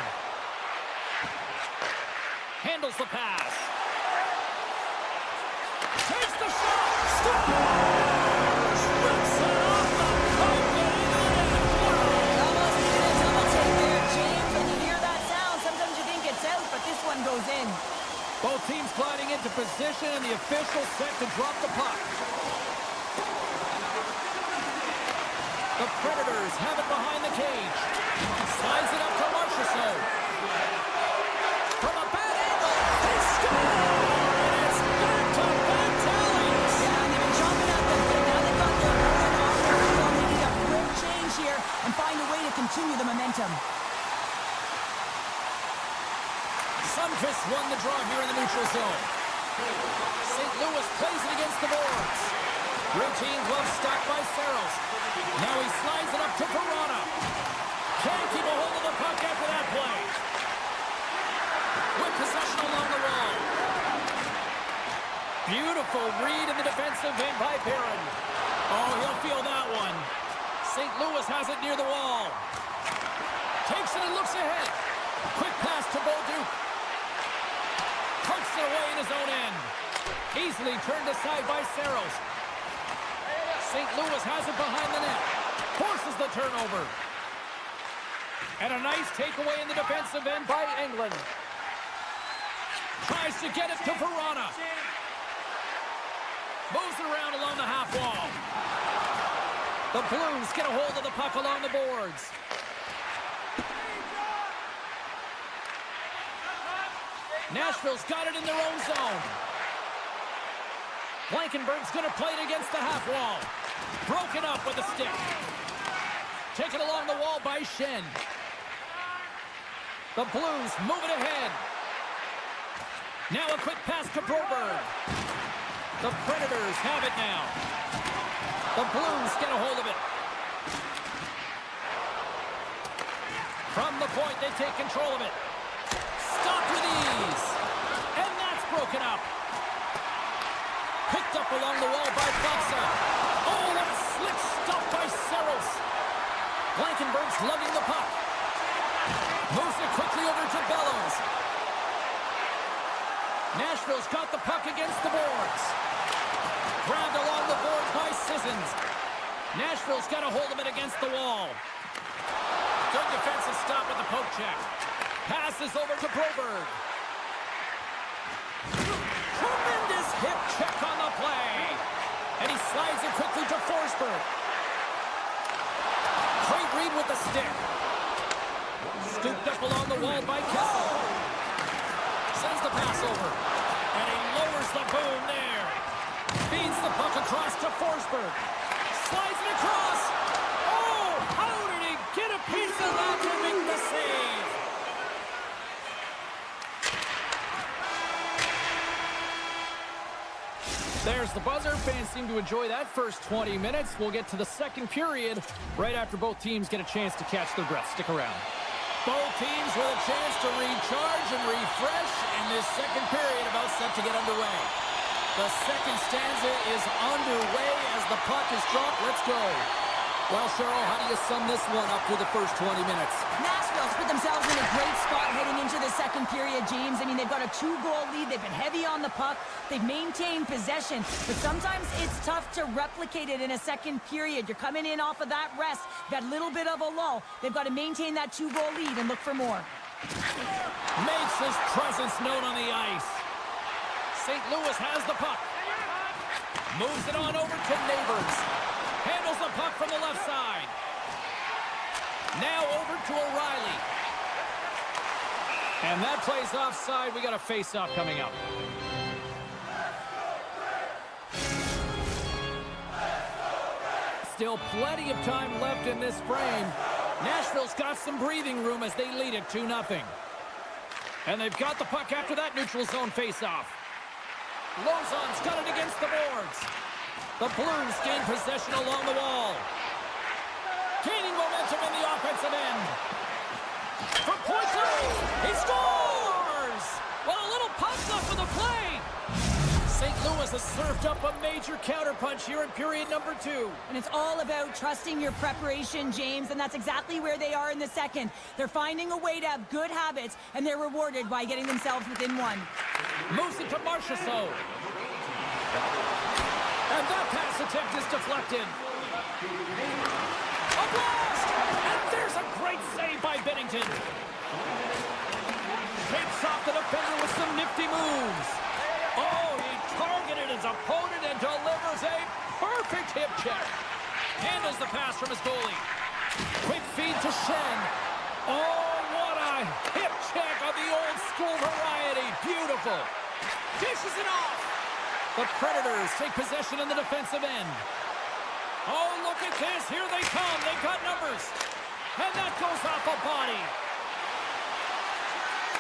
Handles the pass. Takes the shot. Scores! Rips it off the pipe and into the net. Almost needed a double take there, James. When you hear that sound, sometimes you think it's out, but this one goes in. Both teams gliding into position, and the official set to drop the puck. The Predators have it behind the cage. Slides it up to Marchessault. From a bad angle, they score! And it's back to Vitalis. Yeah, and they've been chomping at the bit. Now they've got their own offense. So they need a quick change here and find a way to continue the momentum. Sundqvist won the draw here in the neutral zone. St. Louis plays it against the boards. Routine glove stopped by Saros. Now he slides it up to Verona. Can't keep a hold of the puck after that play. With possession along the wall. Beautiful read in the defensive end by Barron. Oh, he'll feel that one. St. Louis has it near the wall. Takes it and looks ahead. Quick pass to Bolduc. Punts it away in his own end. Easily turned aside by Saros. St. Louis has it behind the net. Forces the turnover. And a nice takeaway in the defensive end by England. Tries to get it to Verona. Moves it around along the half wall. The Blues get a hold of the puck along the boards. Nashville's got it in their own zone. Blankenberg's going to play it against the half wall. Broken up with a stick. Taken along the wall by Schenn. The Blues move it ahead. Now a quick pass to Broberg. The Predators have it now. The Blues get a hold of it. From the point, they take control of it. Stopped with ease. And that's broken up. Picked up along the wall by Foxa. Oh, what a slick stop by Saros. Blankenberg's lugging the puck. Moves it quickly over to Bellows. Nashville's got the puck against the boards. Grabbed along the boards by Sissons. Nashville's got a hold of it against the wall. Good defensive stop with the poke check. Passes over to Broberg. Tremendous hip check on the play. And he slides it quickly to Forsberg. Great read with the stick. Scooped up along the wall by Kessel. Sends the pass over. And he lowers the boom there. Feeds the puck across to Forsberg. Slides it across. Oh, how did he get a piece of that to make the save? There's the buzzer. Fans seem to enjoy that first 20 minutes. We'll get to the second period right after both teams get a chance to catch their breath. Stick around. Both teams with a chance to recharge and refresh, and this second period about set to get underway. The second stanza is underway as the puck is dropped. Let's go. Well, Cheryl, how do you sum this one up through the first 20 minutes? Nashville's put themselves in a great spot heading into the second period, James. I mean, they've got a 2-goal lead. They've been heavy on the puck. They've maintained possession. But sometimes it's tough to replicate it in a second period. You're coming in off of that rest, that little bit of a lull. They've got to maintain that 2-goal lead and look for more. Makes his presence known on the ice. St. Louis has the puck. Moves it on over to Neighbors. Handles the puck from the left side. Now over to O'Reilly. And that plays offside. We got a face-off coming up. Still plenty of time left in this frame. Nashville's got some breathing room as they lead it 2-0. And they've got the puck after that neutral zone face-off. Lozon's got it against the boards. The Blues gain possession along the wall. Gaining momentum in the offensive end. From point three, he scores! Well, a little punch left for the play. St. Louis has served up a major counterpunch here in period number 2. And it's all about trusting your preparation, James, and that's exactly where they are in the second. They're finding a way to have good habits, and they're rewarded by getting themselves within one. Moves it to Marchessault. And that pass attempt is deflected. A blast! And there's a great save by Binnington. Takes off the defender with some nifty moves. Oh, he targeted his opponent and delivers a perfect hip check. Handles the pass from his goalie. Quick feed to Shen. Oh, what a hip check on the old school variety. Beautiful. Dishes it off. The Predators take possession in the defensive end. Oh, look at this. Here they come. They've got numbers. And that goes off a body.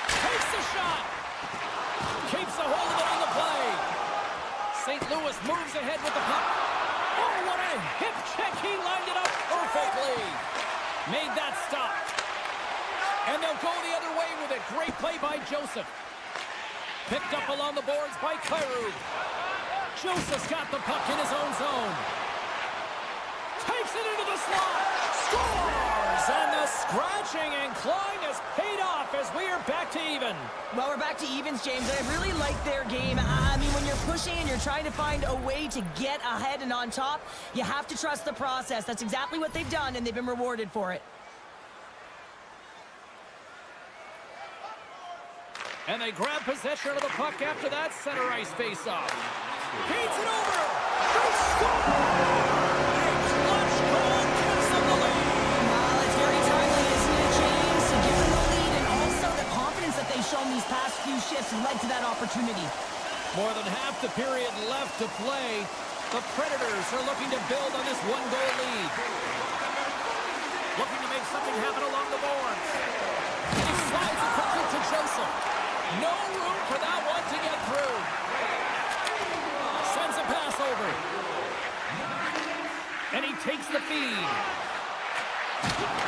Takes the shot. Keeps a hold of it on the play. St. Louis moves ahead with the puck. Oh, what a hip check. He lined it up perfectly. Made that stop. And they'll go the other way with it. Great play by Joseph. Picked up along the boards by Kyrou. Joseph's got the puck in his own zone. Takes it into the slot. Scores! And the scratching and clawing has paid off as we are back to even. Well, we're back to evens, James. I really like their game. I mean, when you're pushing and you're trying to find a way to get ahead and on top, you have to trust the process. That's exactly what they've done, and they've been rewarded for it. And they grab possession of the puck after that center ice face-off. Feeds it over. They score! A clutch goal gives them the lead. Well, it's very timely, isn't it, James? To give them the lead, and also the confidence that they've shown these past few shifts led to that opportunity. More than half the period left to play. The Predators are looking to build on this one-goal lead. Looking to make something happen along the boards. He slides it quickly to Joseph. No room for that one to get through. Sends a pass over. And he takes the feed.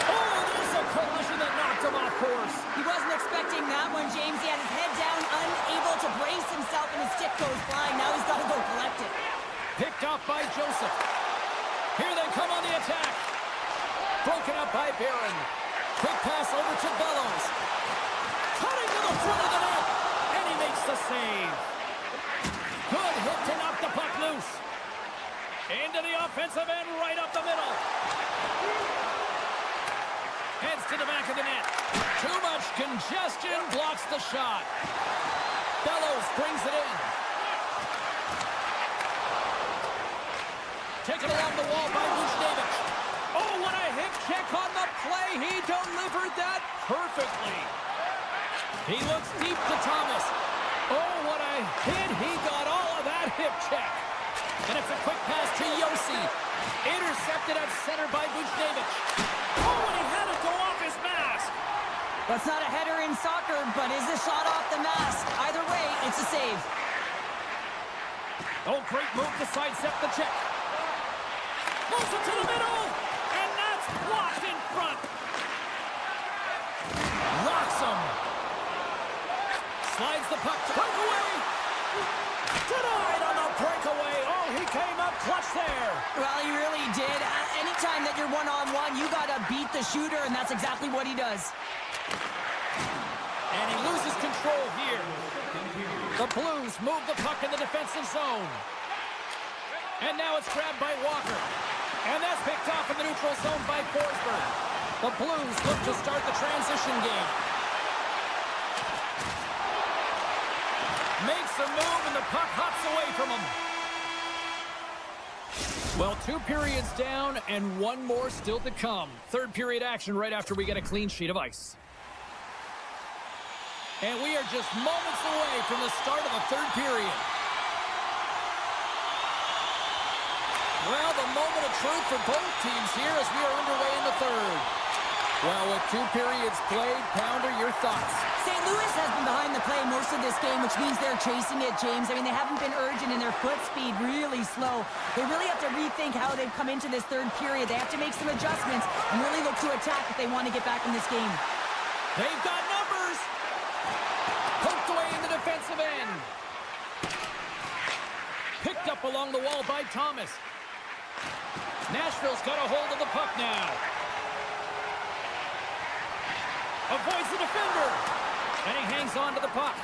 Oh, there's a collision that knocked him off course. He wasn't expecting that one, James. He had his head down, unable to brace himself, and his stick goes flying. Now he's got to go collect it. Picked off by Joseph. Here they come on the attack. Broken up by Barron. Quick pass over to Bellows. Cutting to the front of the net. And he makes the save. Good hit to knock the puck loose. Into the offensive end, right up the middle. Heads to the back of the net. Too much congestion, blocks the shot. Bellows brings it in. Taken along the wall by Buchnevich. Oh, what a hip check on the play. He delivered that perfectly. He looks deep to Thomas. Oh, what a hit. He got all of that hip check. And it's a quick pass to Yossi. Intercepted at center by Buchnevich. Oh, and he had to go off his mask. That's not a header in soccer, but is a shot off the mask. Either way, it's a save. Oh, great move to sidestep the check. Moves it to the middle, and that's blocked in front. blocks him. Slides the puck to breakaway. Denied on the breakaway. Oh, he came up clutch there. Well, he really did. Anytime that you're one-on-one, you got to beat the shooter, and that's exactly what he does. And he loses control here. The Blues move the puck in the defensive zone. And now it's grabbed by Walker. And that's picked off in the neutral zone by Forsberg. The Blues look to start the transition game. Makes a move, and the puck hops away from him. Well, 2 periods down and 1 more still to come. Third period action right after we get a clean sheet of ice. And we are just moments away from the start of the third period. Well, the moment of truth for both teams here as we are underway in the third. Well, with 2 periods played, Pounder, your thoughts? St. Louis has been behind the play most of this game, which means they're chasing it, James. I mean, they haven't been urgent in their foot speed, really slow. They really have to rethink how they've come into this third period. They have to make some adjustments and really look to attack if they want to get back in this game. They've got numbers. Poked away in the defensive end. Picked up along the wall by Thomas. Nashville's got a hold of the puck now. Avoids the defender. And he hangs on to the puck.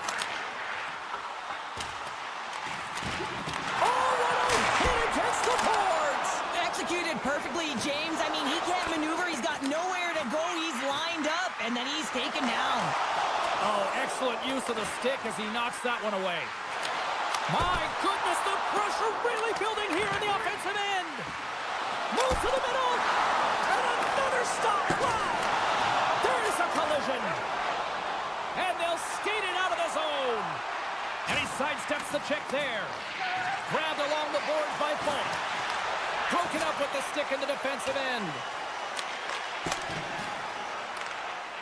Oh, what a hit against the boards! Executed perfectly, James. I mean, he can't maneuver. He's got nowhere to go. He's lined up, and then he's taken down. Oh, excellent use of the stick as he knocks that one away. My goodness, the pressure really building here in the offensive end. Move to the middle. And another stop. Wow. There's a collision. And they'll skate it out of the zone. And he sidesteps the check there. Grabbed along the boards by Falk. Broken up with the stick in the defensive end.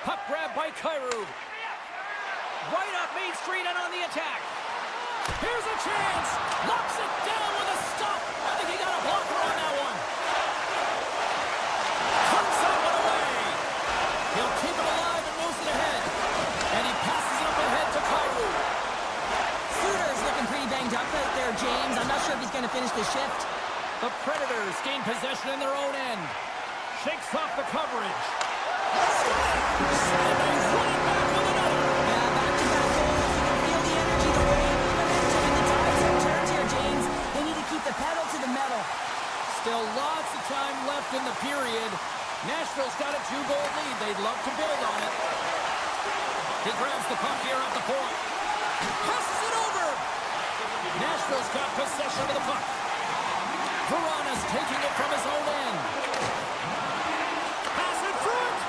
Puck grab by Kyrou. Right up Main Street and on the attack. Here's a chance. Locks it down with a stop. I think he got a blocker on that one. Hunts that one away. He'll keep it alive and moves it ahead. And he passes it up ahead to Kyrou. Suter's looking pretty banged up out there, James. I'm not sure if he's going to finish the shift. The Predators gain possession in their own end. Shakes off the coverage. And they run it back with another. Yeah, back-to-back goals. You can feel the energy, the wave, the momentum, and the tides have turned here, James. They need to keep the pedal to the metal. Still lots of time left in the period. Nashville's got a 2-goal lead. They'd love to build on it. He grabs the puck here at the point. Passes it over. Nashville's got possession of the puck. Verana's taking it from his own end. Pass in front.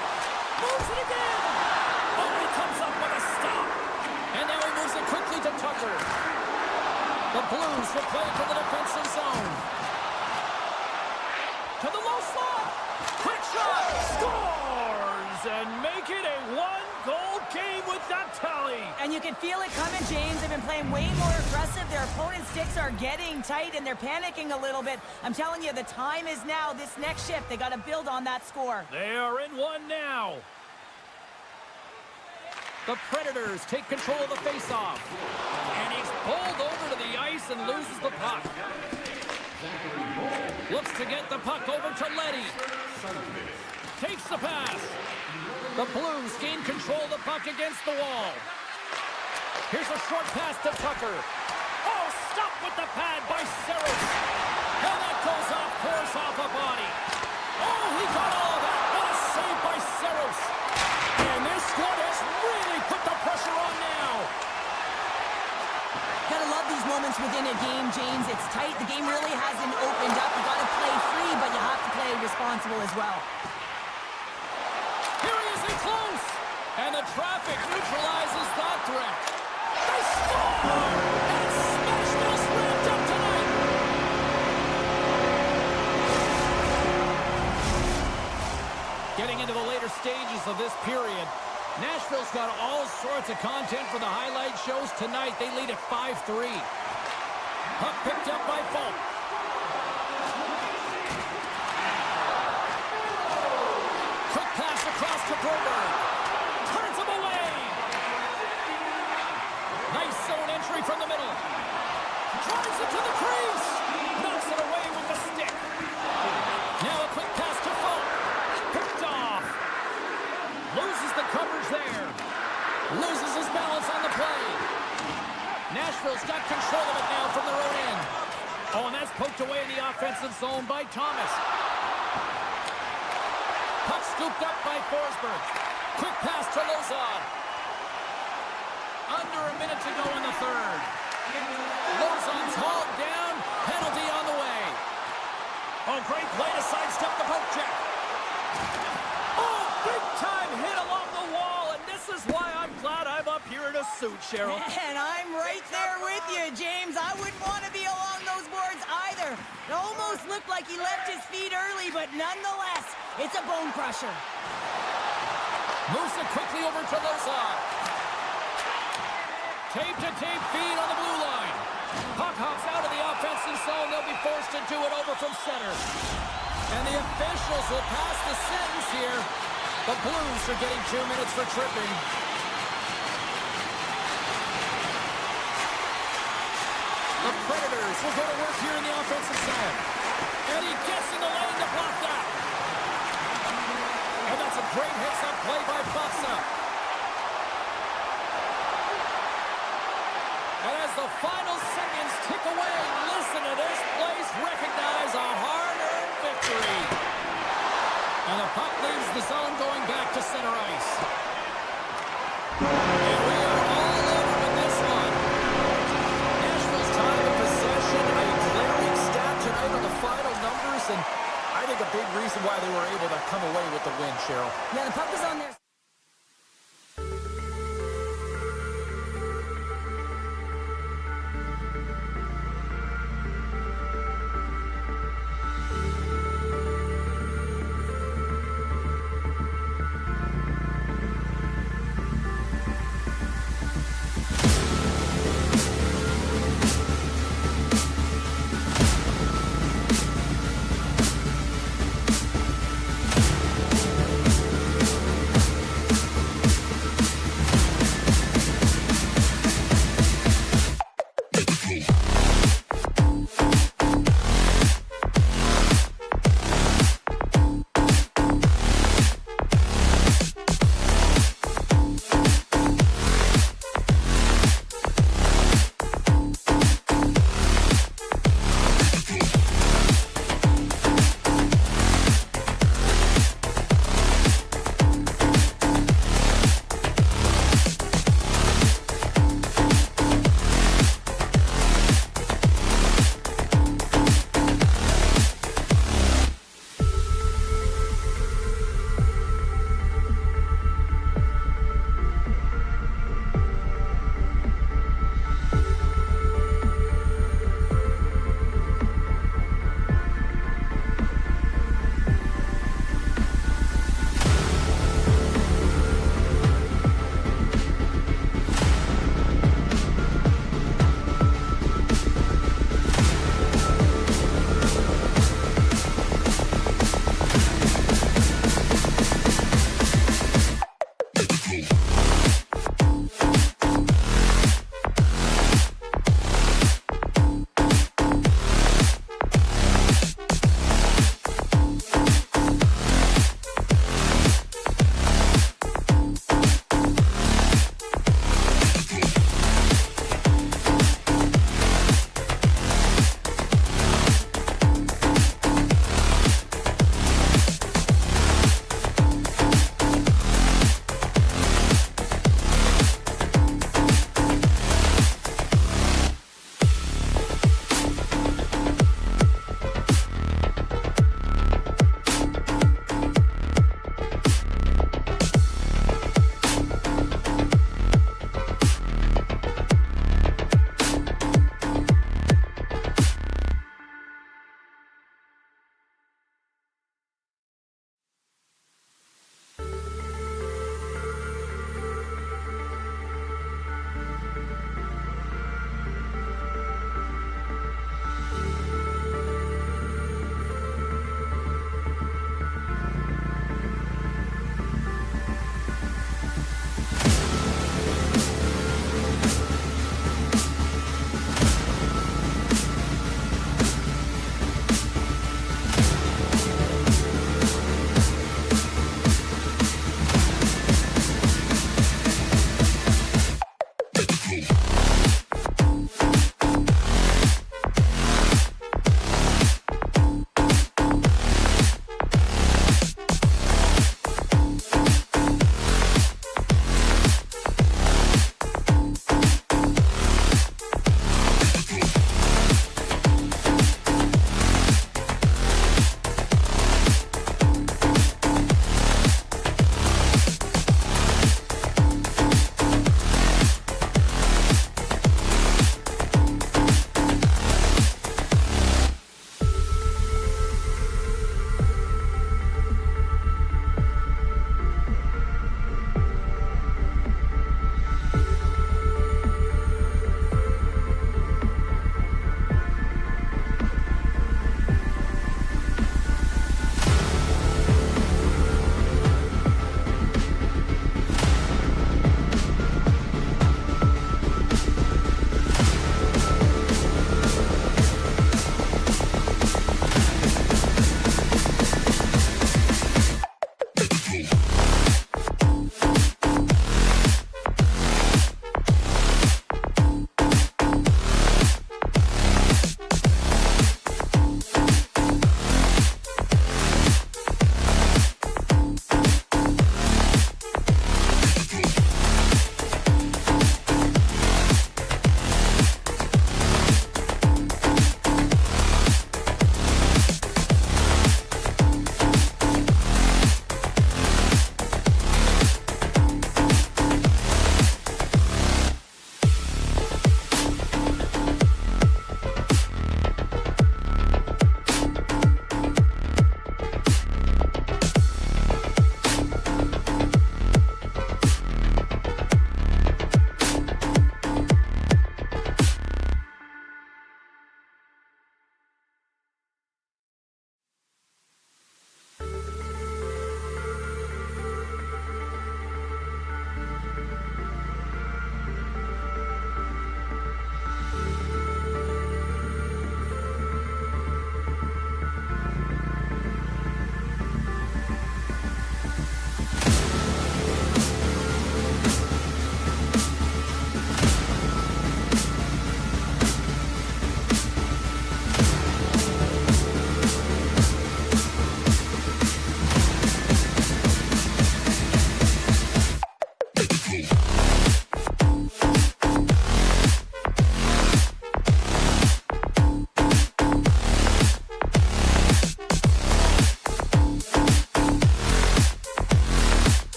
Moves it again. Oh, he comes up with a stop. And now he moves it quickly to Tucker. The Blues will play to the defensive zone. To the low slot. Quick shot. Scores and make it a 1-goal game with that tally. And you can feel it coming, James. They've been playing way more aggressive. Their opponent's sticks are getting tight, and they're panicking a little bit. I'm telling you, the time is now. This next shift, they got to build on that score. They are in one now. The Predators take control of the faceoff. And he's pulled over to the ice and loses the puck. Looks to get the puck over to Leddy. Takes the pass. The Blues gain control of the puck against the wall. Here's a short pass to Tucker. Oh, stop with the pad by Saros. And that goes off course off a body. Oh, he got all of that. What a save by Saros. And this squad has really put the pressure on now. Gotta love these moments within a game, James. It's tight. The game really hasn't opened up. You gotta play free, but you have to play responsible as well. Here he is in close. And the traffic neutralizes that threat. They score! And Sneknest wrapped up tonight. Getting into the later stages of this period, Nashville's got all sorts of content for the highlight shows tonight. They lead at 5-3. Puck picked up by Falk. Quick pass across to Broberg. Turns him away. Drives it to the crease. Knocks it away with the stick. Now a quick pass to Falk. Picked off. Loses the coverage there. Loses his balance on the play. Nashville's got control of it now from their own end. Oh, and that's poked away in the offensive zone by Thomas. Puck scooped up by Forsberg. Quick pass to Lozon. Under a minute to go in the third. Lozon's hauled down. Penalty on the way. Oh, great play to sidestep the poke check. Oh, big time hit along the wall, and this is why I'm glad I'm up here in a suit, Cheryl. And I'm right there with you, James. I wouldn't want to be along those boards either. It almost looked like he left his feet early, but nonetheless, it's a bone crusher. Moves it quickly over to Lozon. Tape-to-tape feed on the blue line. Puck hops out of the offensive zone. They'll be forced to do it over from center. And the officials will pass the sentence here. The Blues are getting 2 minutes for tripping. The Predators will go to work here in the offensive zone. And he gets in the lane to block that. And that's a great hits-up play by Foxa. And as the final seconds tick away, listen to this place recognize a hard-earned victory. And the puck leaves the zone going back to center ice. And we are all over with this one. Nashville's time of possession, a glaring stat tonight on the final numbers, and I think a big reason why they were able to come away with the win, Cheryl. Yeah, the puck was on there.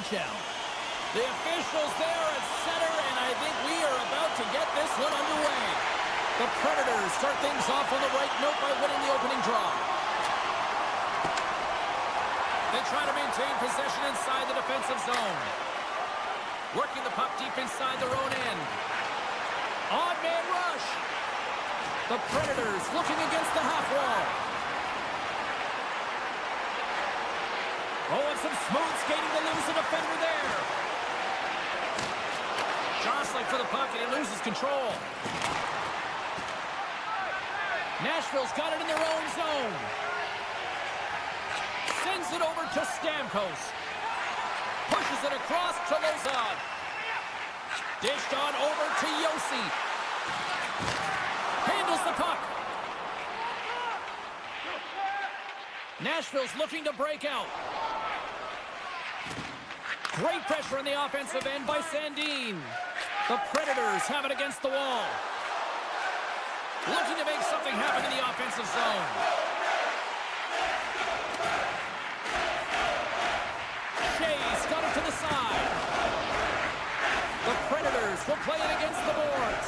NHL. The officials there at center, and I think we are about to get this one underway. The Predators start things off on the right note by winning the opening draw. They try to maintain possession inside the defensive zone. Working the puck deep inside their own end. Odd man rush. The Predators looking against the half wall. Oh, and some smooth skating to lose the defender there. Jostling for the puck, and he loses control. Nashville's got it in their own zone. Sends it over to Stamkos. Pushes it across to Lozon. Dished on over to Yossi. Handles the puck. Nashville's looking to break out. Great pressure on the offensive end by Sandin. The Predators have it against the wall. Looking to make something happen in the offensive zone. Shea's got it to the side. The Predators will play it against the boards.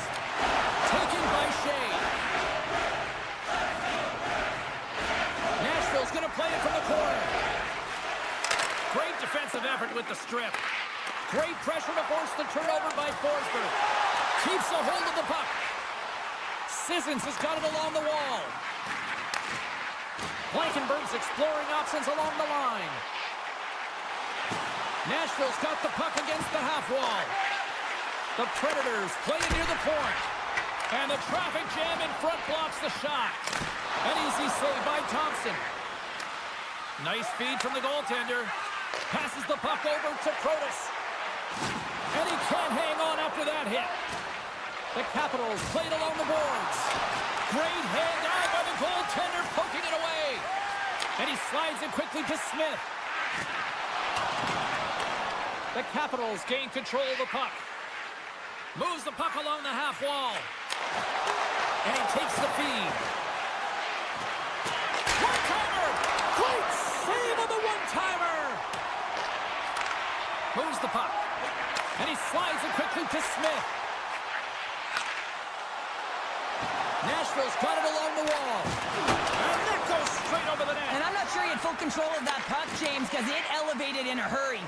Taken by Shea. Nashville's going to play it from the corner. Great defensive effort with the strip. Great pressure to force the turnover by Forsberg. Keeps a hold of the puck. Sissons has got it along the wall. Blankenberg's exploring options along the line. Nashville's got the puck against the half wall. The Predators play it near the point. And the traffic jam in front blocks the shot. An easy save by Thompson. Nice feed from the goaltender. Passes the puck over to Protas. And he can't hang on after that hit. The Capitals played along the boards. Great hand eye by the goaltender, poking it away. And he slides it quickly to Smith. The Capitals gain control of the puck. Moves the puck along the half wall. And he takes the feed. One-timer! Great save on the one-timer! Moves the puck. And he slides it quickly to Smith. Nashville's got it along the wall. And that goes straight over the net. And I'm not sure he had full control of that puck, James, because it elevated in a hurry.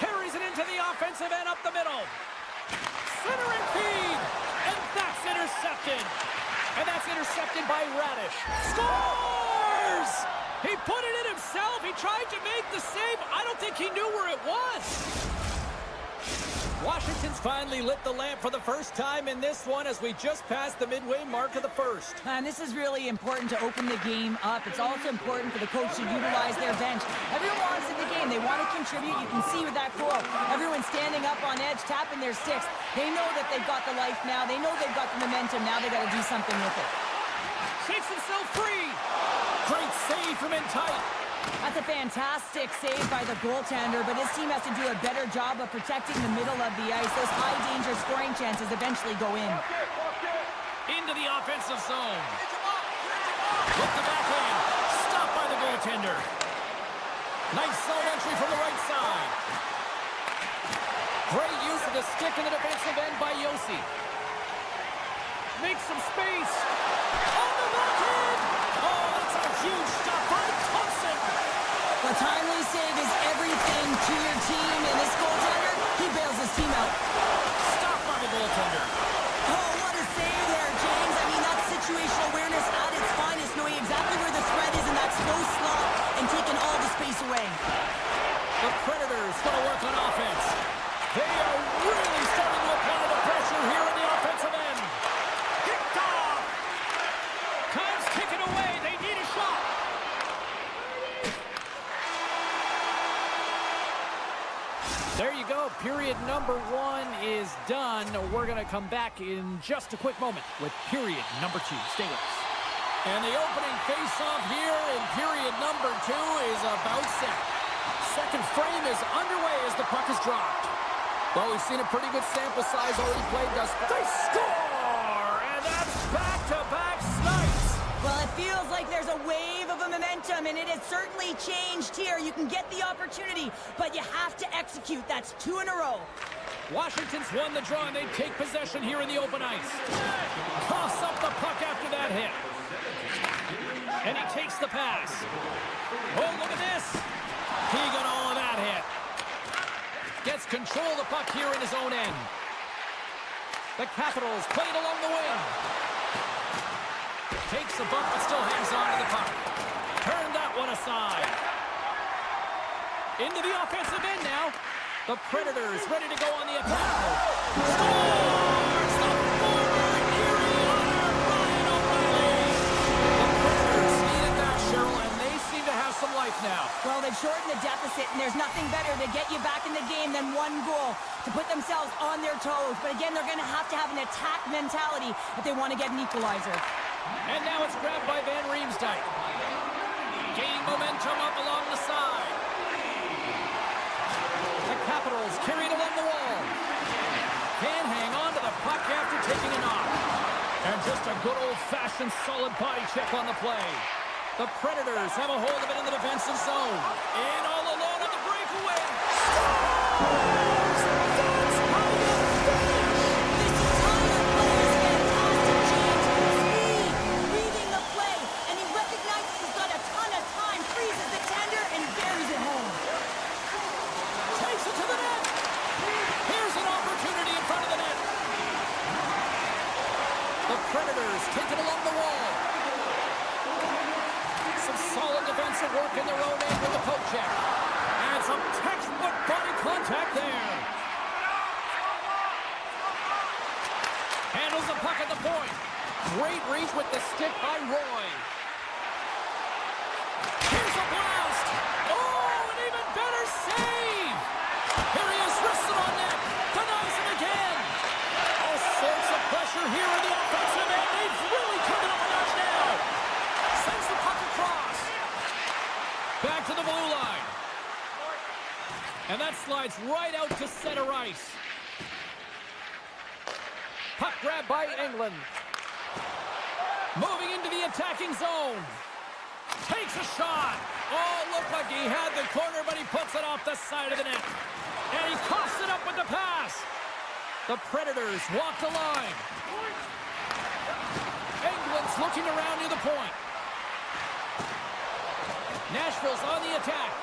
Carries it into the offensive end up the middle. Centering feed. And that's intercepted. And that's intercepted by Radish. Scores! He put it in himself. He tried to make the save. I don't think he knew where it was. Washington's finally lit the lamp for the first time in this one as we just passed the midway mark of the first. And this is really important to open the game up. It's also important for the coach to utilize their bench. Everyone wants in the game. They want to contribute. You can see with that goal. Everyone's standing up on edge, tapping their sticks. They know that they've got the life now. They know they've got the momentum. Now they've got to do something with it. Shakes himself free. Great save from in tight. That's a fantastic save by the goaltender, but his team has to do a better job of protecting the middle of the ice. Those high-danger scoring chances eventually go in. Into the offensive zone. With the backhand. Stopped by the goaltender. Nice zone entry from the right side. Great use of the stick in the defensive end by Yossi. Makes some space. On the backhand! Oh, that's a huge stop by Thompson. A timely save is everything to your team, and this goaltender, he bails his team out. Stopped by the goaltender. Oh, what a save there, James. I mean, that's situational awareness at its finest, knowing exactly where the threat is in that slow slot and taking all the space away. The Predators going to work on offense. They are really starting to apply the pressure here in the offensive end. Kicked off. Time's ticking away. They need a shot. There you go. Period number one is done. We're going to come back in just a quick moment with period number two. Stay with us. And the opening face-off here in period number two is about set. Second frame is underway as the puck is dropped. Well, we've seen a pretty good sample size already played thus far. They score! And that's back-to-back snipes. Well, it feels like there's a wave of of momentum, and it has certainly changed here. You can get the opportunity, but you have to execute. That's 2 in a row. Washington's won the draw, and they take possession here in the open ice. Coughs up the puck after that hit. And he takes the pass. Oh, look at this. He got all of that hit. Gets control of the puck here in his own end. The Capitals play it along the wing. Takes a bump, but still hangs on to the puck. Turn that one aside. Into the offensive end now. The Predators ready to go on the attack. Scores! The former Erie Honor, Ryan O'Reilly. The Predators needed that, Cheryl, and they seem to have some life now. Well, they've shortened the deficit, and there's nothing better to get you back in the game than 1 goal to put themselves on their toes. But again, they're going to have an attack mentality if they want to get an equalizer. And now it's grabbed by Van Riemsdyk. Gaining momentum up along the side. The Capitals carried along the wall. Can hang on to the puck after taking a knock. And just a good old-fashioned solid body check on the play. The Predators have a hold of it in the defensive zone. In all alone on the breakaway. Scores! That's how you finish! This entire play is fantastic, James. Speed, reading the play, and he recognizes he's got a ton of time, freezes the tender, and buries it home. Takes it to the net. Here's an opportunity in front of the net. The Predators take it along the wall. Some solid defensive work in their own end with the poke check. And some textbook body contact there. Handles the puck at the point. Great reach with the stick by Roy. Here's a blast. Oh, an even better save. Here he is, wristed on net. Denies him again. All sorts of pressure here in the offensive end. They've really turned it up a notch now. Sends the puck across. Back to the blue line. And that slides right out to center ice. Puck grab by England. Moving into the attacking zone. Takes a shot. Oh, looked like he had the corner, but he puts it off the side of the net. And he coughs it up with the pass. The Predators walk the line. England's looking around near the point. Nashville's on the attack.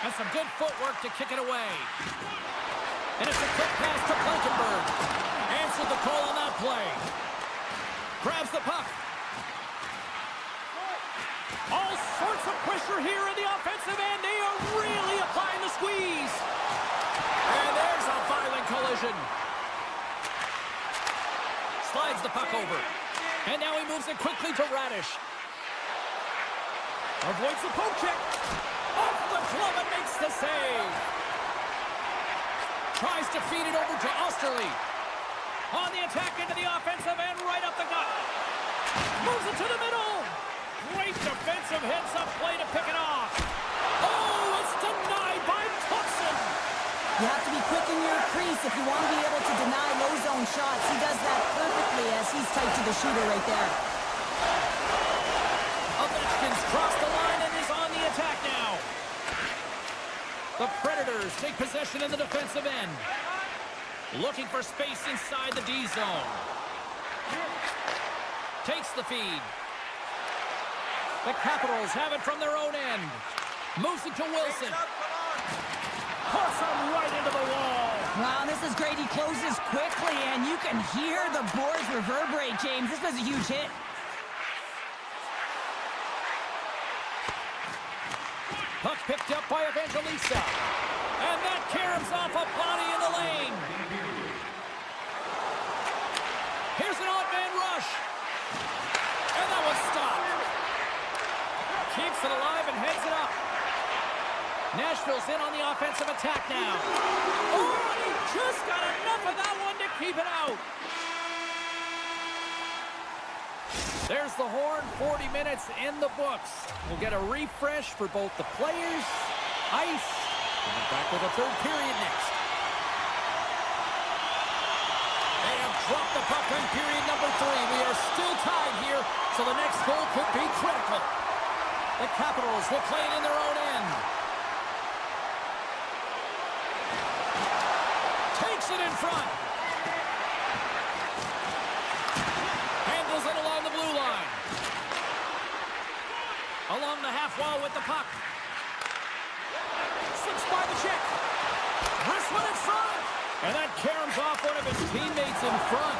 And some good footwork to kick it away. And it's a quick pass to Blankenberg. Answered the call on that play. Grabs the puck. All sorts of pressure here in the offensive end. They are really applying the squeeze. And there's a violent collision. Slides the puck over. And now he moves it quickly to Radish. Avoids the poke check. Off the glove and makes the save. Tries to feed it over to Osterley. On the attack into the offensive end, right up the gut. Moves it to the middle. Great defensive heads-up play to pick it off. Oh, it's denied by Thompson. You have to be quick in your crease if you want to be able to deny low zone shots. He does that perfectly as he's tight to the shooter right there. Ovechkin's crossed the line and is on the attack now. The Predators take possession in the defensive end. Looking for space inside the D zone. Takes the feed. The Capitals have it from their own end. Moves it to Wilson. Puts him right into the wall. Wow, this is great. He closes quickly, and you can hear the boards reverberate, James. This was a huge hit. Puck picked up by Evangelista. And that caroms off a body in the lane. Here's an odd man rush. And that was stopped. Keeps it alive and heads it up. Nashville's in on the offensive attack now. Oh, and he just got enough of that one to keep it out. There's the horn, 40 minutes in the books. We'll get a refresh for both the players, ice, and we're back with a third period next. They have dropped the puck on period number 3. We are still tied here, so the next goal could be critical. The Capitals will play it in their own end. Takes it in front. Handles it along the blue line. Along the half wall with the puck. Slips by the check. Wrist one in front. And that caroms off one of his teammates in front.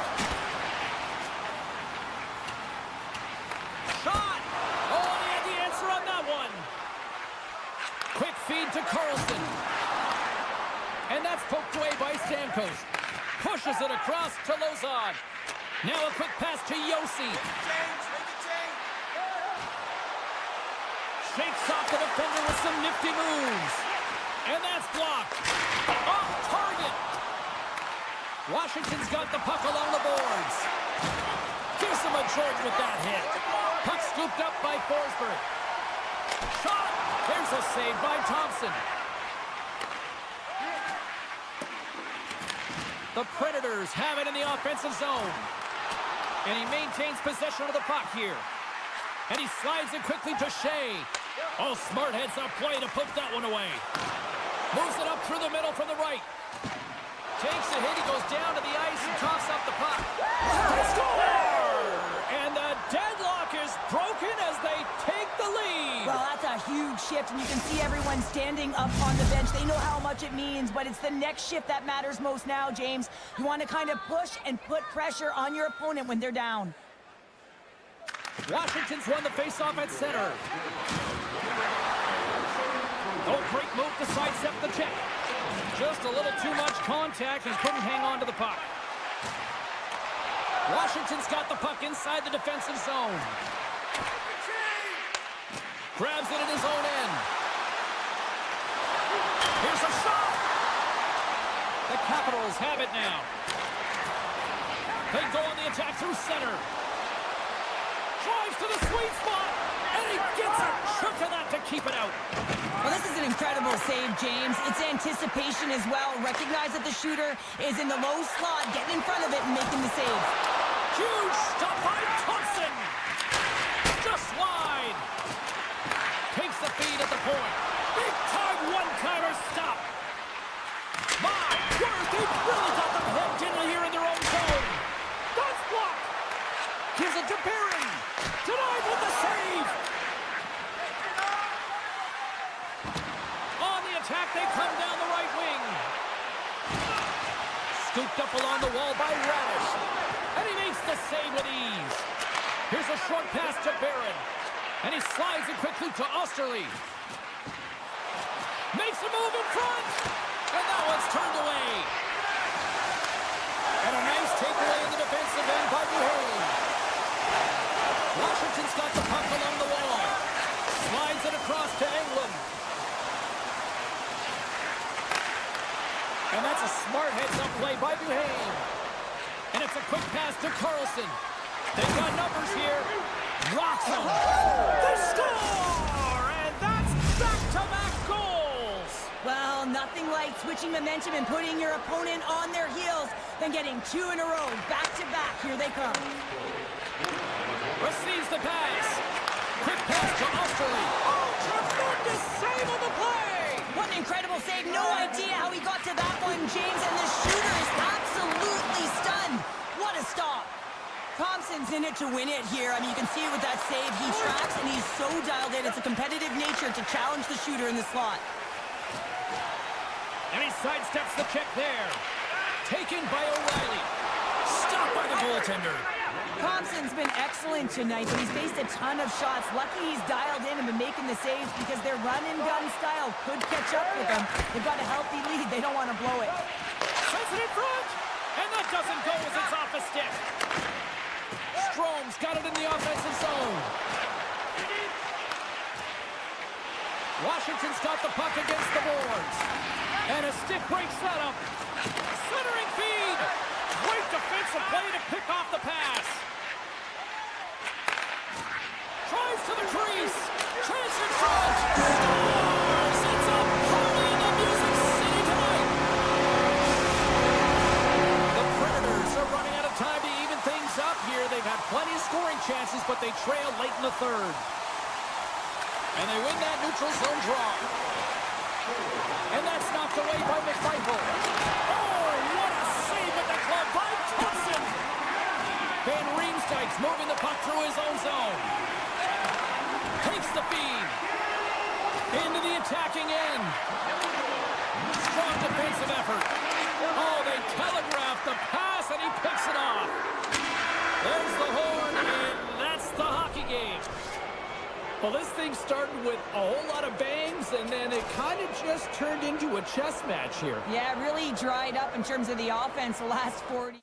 Shot! Oh, he had the answer on that one. Quick feed to Karson. And that's poked away by Stamkos. Pushes it across to Lozon. Now a quick pass to Yossi. Shakes off the defender with some nifty moves. And that's blocked. Off target. Washington's got the puck along the boards. Gives him a charge with that hit. Puck scooped up by Forsberg. Shot. There's a save by Thompson. The Predators have it in the offensive zone. And he maintains possession of the puck here. And he slides it quickly to Shea. Oh, smart heads-up play to put that one away. Moves it up through the middle from the right. Takes a hit, he goes down to the ice and tops up the puck. They score! And the deadlock is broken as they take the lead. Well, that's a huge shift, and you can see everyone standing up on the bench. They know how much it means, but it's the next shift that matters most now, James. You want to kind of push and put pressure on your opponent when they're down. Washington's won the faceoff at center. Oh, great move to sidestep the check. Just a little too much contact and couldn't hang on to the puck. Washington's got the puck inside the defensive zone. Grabs it in his own end. Here's a shot. The Capitals have it now. They go on the attack through center. Drives to the sweet spot. And he gets a chunk of that to keep it out. Well, this is an incredible save, James. It's anticipation as well. Recognize that the shooter is in the low slot, getting in front of it and making the save. Huge stop by Thompson. Just wide. Takes the feed at the point. Big time one-timer stop. My word, they've really got them hemmed in here in their own zone. That's blocked. Gives it to Barron. Denied with the save. On the attack, they come down the right wing. Scooped up along the wall by Radish. And he makes the save with ease. Here's a short pass to Barron. And he slides it quickly to Osterley. Makes a move in front. And that one's turned away. And a nice takeaway in the defensive end by Duhane. Washington's got the puck along the wall. Slides it across to England. And that's a smart heads-up play by Duhane. And it's a quick pass to Karlsson. They've got numbers here. Rocks them. They score! And that's back-to-back goals. Well, nothing like switching momentum and putting your opponent on their heels than getting two in a row, back-to-back. Here they come. Receives the pass. Quick pass to Osterley. Oh, tremendous save on the play. What an incredible save. No idea how he got to that one, James, and the shooter is absolutely stunned. What a stop. Thompson's in it to win it here. I mean, you can see it with that save. He tracks, and he's so dialed in. It's a competitive nature to challenge the shooter in the slot. And he sidesteps the check there. Taken by O'Reilly. Stopped by the goaltender. Thompson's been excellent tonight, but he's faced a ton of shots. Lucky he's dialed in and been making the saves because their run-and-gun style could catch up with them. They've got a healthy lead. They don't want to blow it. Sends it in front. And that doesn't go as it's off a stick. Strome's got it in the offensive zone. Washington's got the puck against the boards. And a stick breaks that up. Centering feed. Great defensive play to pick off the pass. Tries to the crease. Chance in front. Scores! It's a party in the Music City tonight. The Predators are running out of time to even things up here. They've had plenty of scoring chances, but they trail late in the third. And they win that neutral zone draw. And that's knocked away by Majkel. Oh, what a save with the club by Thompson. Van Riemsdyk's moving the puck through his own zone. Takes the feed. Into the attacking end. Strong defensive effort. Oh, they telegraphed the pass, and he picks it off. There's the horn, and that's the hockey game. Well, this thing started with a whole lot of bangs, and then it kind of just turned into a chess match here. Yeah, it really dried up in terms of the offense the last 40.